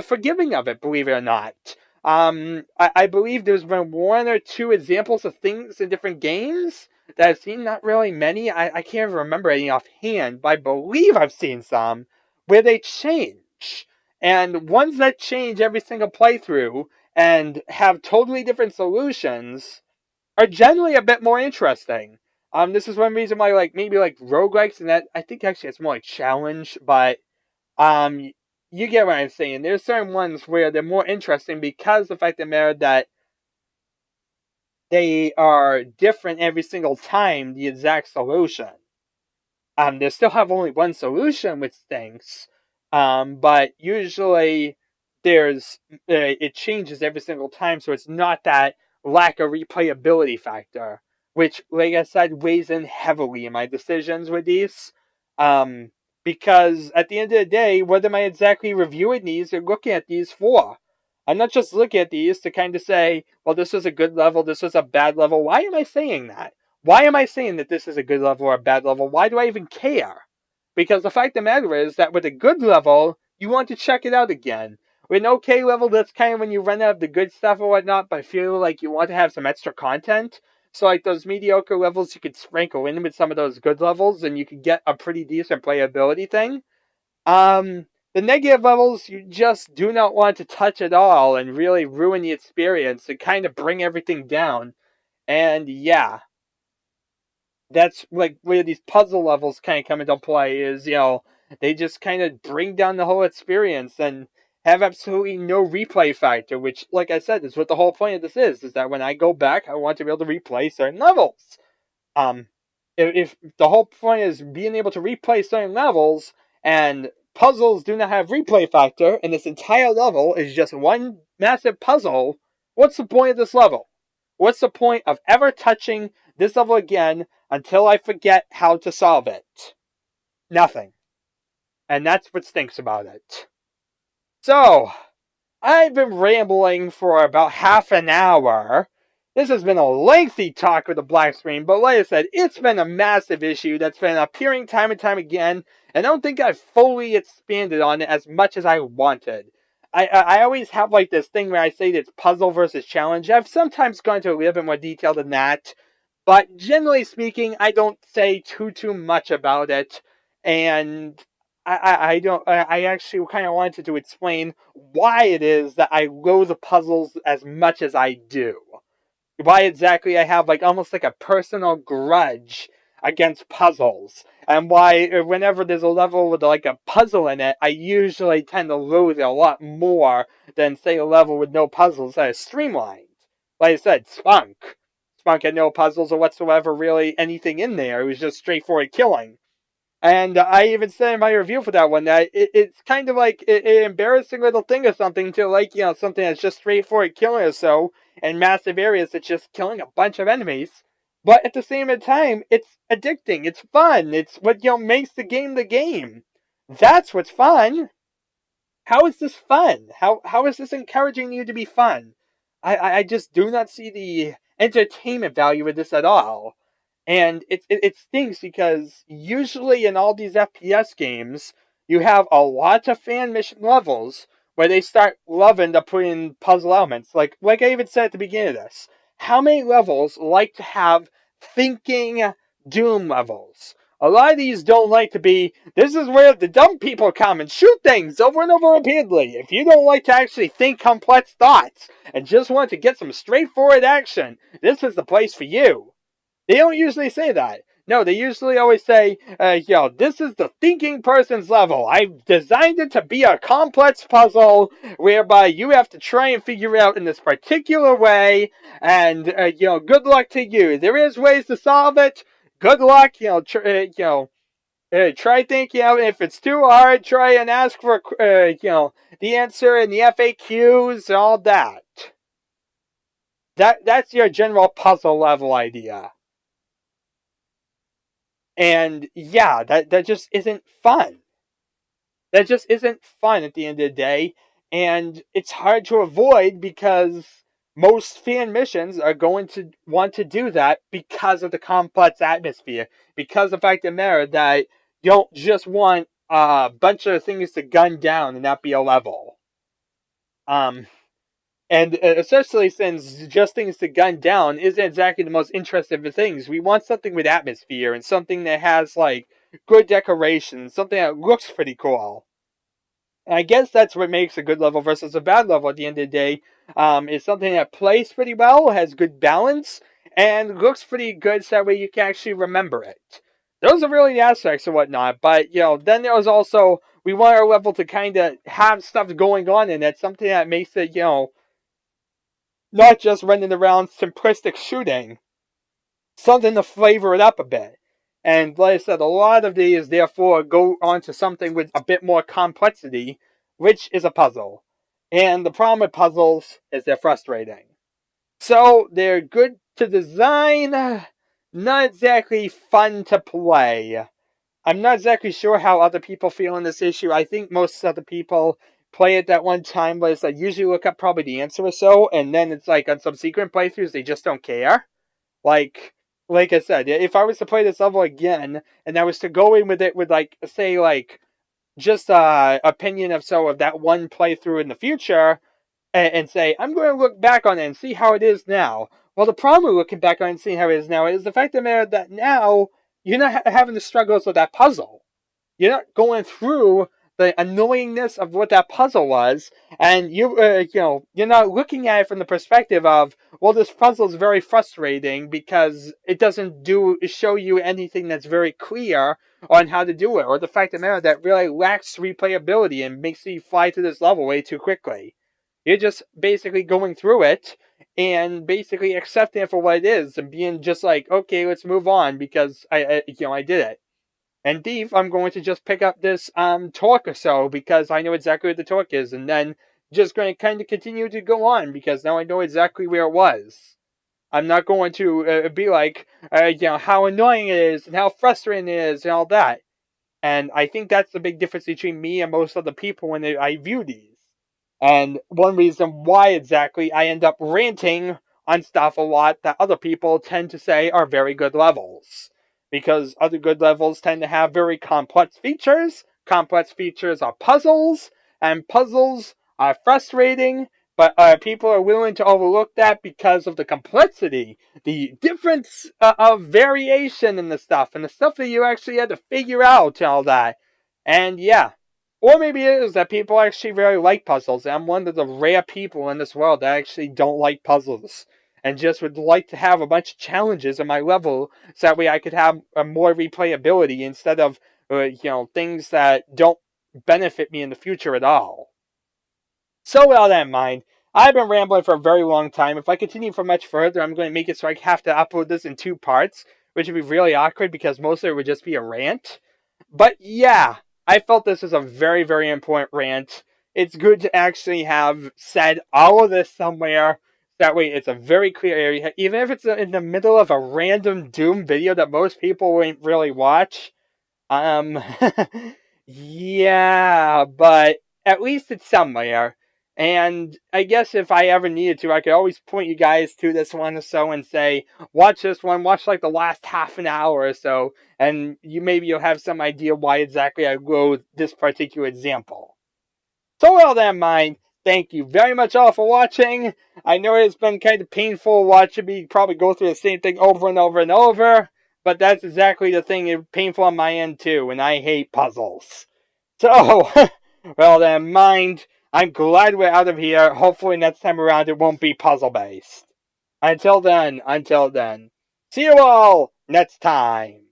forgiving of it, believe it or not. I believe there's been one or two examples of things in different games that I've seen, not really many. I can't even remember any offhand, but I believe I've seen some where they change. And ones that change every single playthrough and have totally different solutions are generally a bit more interesting. This is one reason why, maybe roguelikes and that, I think actually it's more like challenge, but um, you get what I'm saying. There's certain ones where they're more interesting because of the fact of the matter that they are different every single time, the exact solution. They still have only one solution, which stinks. But usually it changes every single time, so it's not that lack of replayability factor, which, like I said, weighs in heavily in my decisions with these. Because at the end of the day, what am I exactly reviewing these or looking at these for? I'm not just looking at these to kind of say, well, this was a good level, this was a bad level. Why am I saying that? Why am I saying that this is a good level or a bad level? Why do I even care? Because the fact of the matter is that with a good level, you want to check it out again. With an okay level, that's kind of when you run out of the good stuff or whatnot, but feel like you want to have some extra content. So, like those mediocre levels, you could sprinkle in with some of those good levels, and you could get a pretty decent playability thing. The negative levels you just do not want to touch at all and really ruin the experience and kind of bring everything down. And yeah, that's like where these puzzle levels kind of come into play is, they just kind of bring down the whole experience and have absolutely no replay factor, which, like I said, is what the whole point of this is that when I go back, I want to be able to replay certain levels. Um, if the whole point is being able to replay certain levels and puzzles do not have replay factor and this entire level is just one massive puzzle, what's the point of this level? What's the point of ever touching this level again until I forget how to solve it? Nothing. And that's what stinks about it. So, I've been rambling for about half an hour. This has been a lengthy talk with the black screen, but like I said, it's been a massive issue that's been appearing time and time again, and I don't think I've fully expanded on it as much as I wanted. I always have like this thing where I say that it's puzzle versus challenge. I've sometimes gone into a little bit more detail than that, but generally speaking, I don't say too much about it, and I don't. I actually kind of wanted to explain why it is that I loathe puzzles as much as I do. Why exactly I have like almost like a personal grudge against puzzles, and why whenever there's a level with like a puzzle in it, I usually tend to loathe it a lot more than say a level with no puzzles that is streamlined. Like I said, Spunk. Spunk had no puzzles or whatsoever really anything in there. It was just straightforward killing. And I even said in my review for that one that it's kind of like an embarrassing little thing or something to like, something that's just straightforward killing or so in massive areas that's just killing a bunch of enemies. But at the same time, it's addicting. It's fun. It's what, makes the game the game. That's what's fun. How is this fun? How is this encouraging you to be fun? I just do not see the entertainment value of this at all. And it stinks because usually in all these FPS games, you have a lot of fan mission levels where they start loving to put in puzzle elements. Like I even said at the beginning of this, how many levels like to have thinking Doom levels? A lot of these don't like to be, this is where the dumb people come and shoot things over and over repeatedly. If you don't like to actually think complex thoughts and just want to get some straightforward action, this is the place for you. They don't usually say that. No, they usually always say, this is the thinking person's level. I've designed it to be a complex puzzle whereby you have to try and figure it out in this particular way, and, good luck to you. There is ways to solve it. Good luck, try thinking out. If it's too hard, try and ask for, the answer in the FAQs and all that. That's your general puzzle level idea. And yeah, that just isn't fun. That just isn't fun at the end of the day. And it's hard to avoid because most fan missions are going to want to do that because of the complex atmosphere. Because of the fact of the matter that you don't just want a bunch of things to gun down and not be a level. And especially since just things to gun down isn't exactly the most interesting of things. We want something with atmosphere and something that has, like, good decoration, something that looks pretty cool. And I guess that's what makes a good level versus a bad level at the end of the day. Is something that plays pretty well, has good balance, and looks pretty good so that way you can actually remember it. Those are really the aspects and whatnot. But, then there was also, we want our level to kind of have stuff going on in it, something that makes it, not just running around simplistic shooting. Something to flavor it up a bit. And like I said, a lot of these therefore go on to something with a bit more complexity, which is a puzzle. And the problem with puzzles is they're frustrating. So they're good to design, not exactly fun to play. I'm not exactly sure how other people feel on this issue. I think most other people play it that one time, but it's I usually look up probably the answer or so, and then it's like on subsequent playthroughs they just don't care. Like like I said, if I was to play this level again and I was to go in with it with like say like just opinion of so of that one playthrough in the future and say I'm going to look back on it and see how it is now. Well, the problem with looking back on it and seeing how it is now is the fact of the matter that now you're not having the struggles of that puzzle. You're not going through the annoyingness of what that puzzle was, and you're not looking at it from the perspective of, well, this puzzle is very frustrating because it doesn't show you anything that's very clear on how to do it, or the fact of the matter that really lacks replayability and makes you fly through this level way too quickly. You're just basically going through it and basically accepting it for what it is and being just like, okay, let's move on because I did it. And Thief, I'm going to just pick up this torque or so because I know exactly what the torque is, and then just going to kind of continue to go on because now I know exactly where it was. I'm not going to be like, how annoying it is and how frustrating it is and all that. And I think that's the big difference between me and most other people when I view these. And one reason why exactly I end up ranting on stuff a lot that other people tend to say are very good levels. Because other good levels tend to have very complex features. Complex features are puzzles, and puzzles are frustrating, but people are willing to overlook that because of the complexity, the difference of variation in the stuff, and the stuff that you actually had to figure out and all that. And yeah, or maybe it is that people actually really like puzzles, and I'm one of the rare people in this world that actually don't like puzzles, and just would like to have a bunch of challenges in my level, so that way I could have a more replayability instead of, things that don't benefit me in the future at all. So with all that in mind, I've been rambling for a very long time. If I continue for much further, I'm going to make it so I have to upload this in 2 parts, which would be really awkward because most of it would just be a rant. But yeah, I felt this was a very, very important rant. It's good to actually have said all of this somewhere. That way it's a very clear area. Even if it's in the middle of a random Doom video that most people won't really watch. Um, yeah, but at least it's somewhere. And I guess if I ever needed to, I could always point you guys to this one or so and say, watch this one, watch like the last half an hour or so, and you'll have some idea why exactly I wrote this particular example. So with all that in mind, thank you very much all for watching. I know it's been kind of painful watching me probably go through the same thing over and over and over, but that's exactly the thing painful on my end too, and I hate puzzles. So, well then, mind, I'm glad we're out of here. Hopefully next time around it won't be puzzle-based. Until then, see you all next time.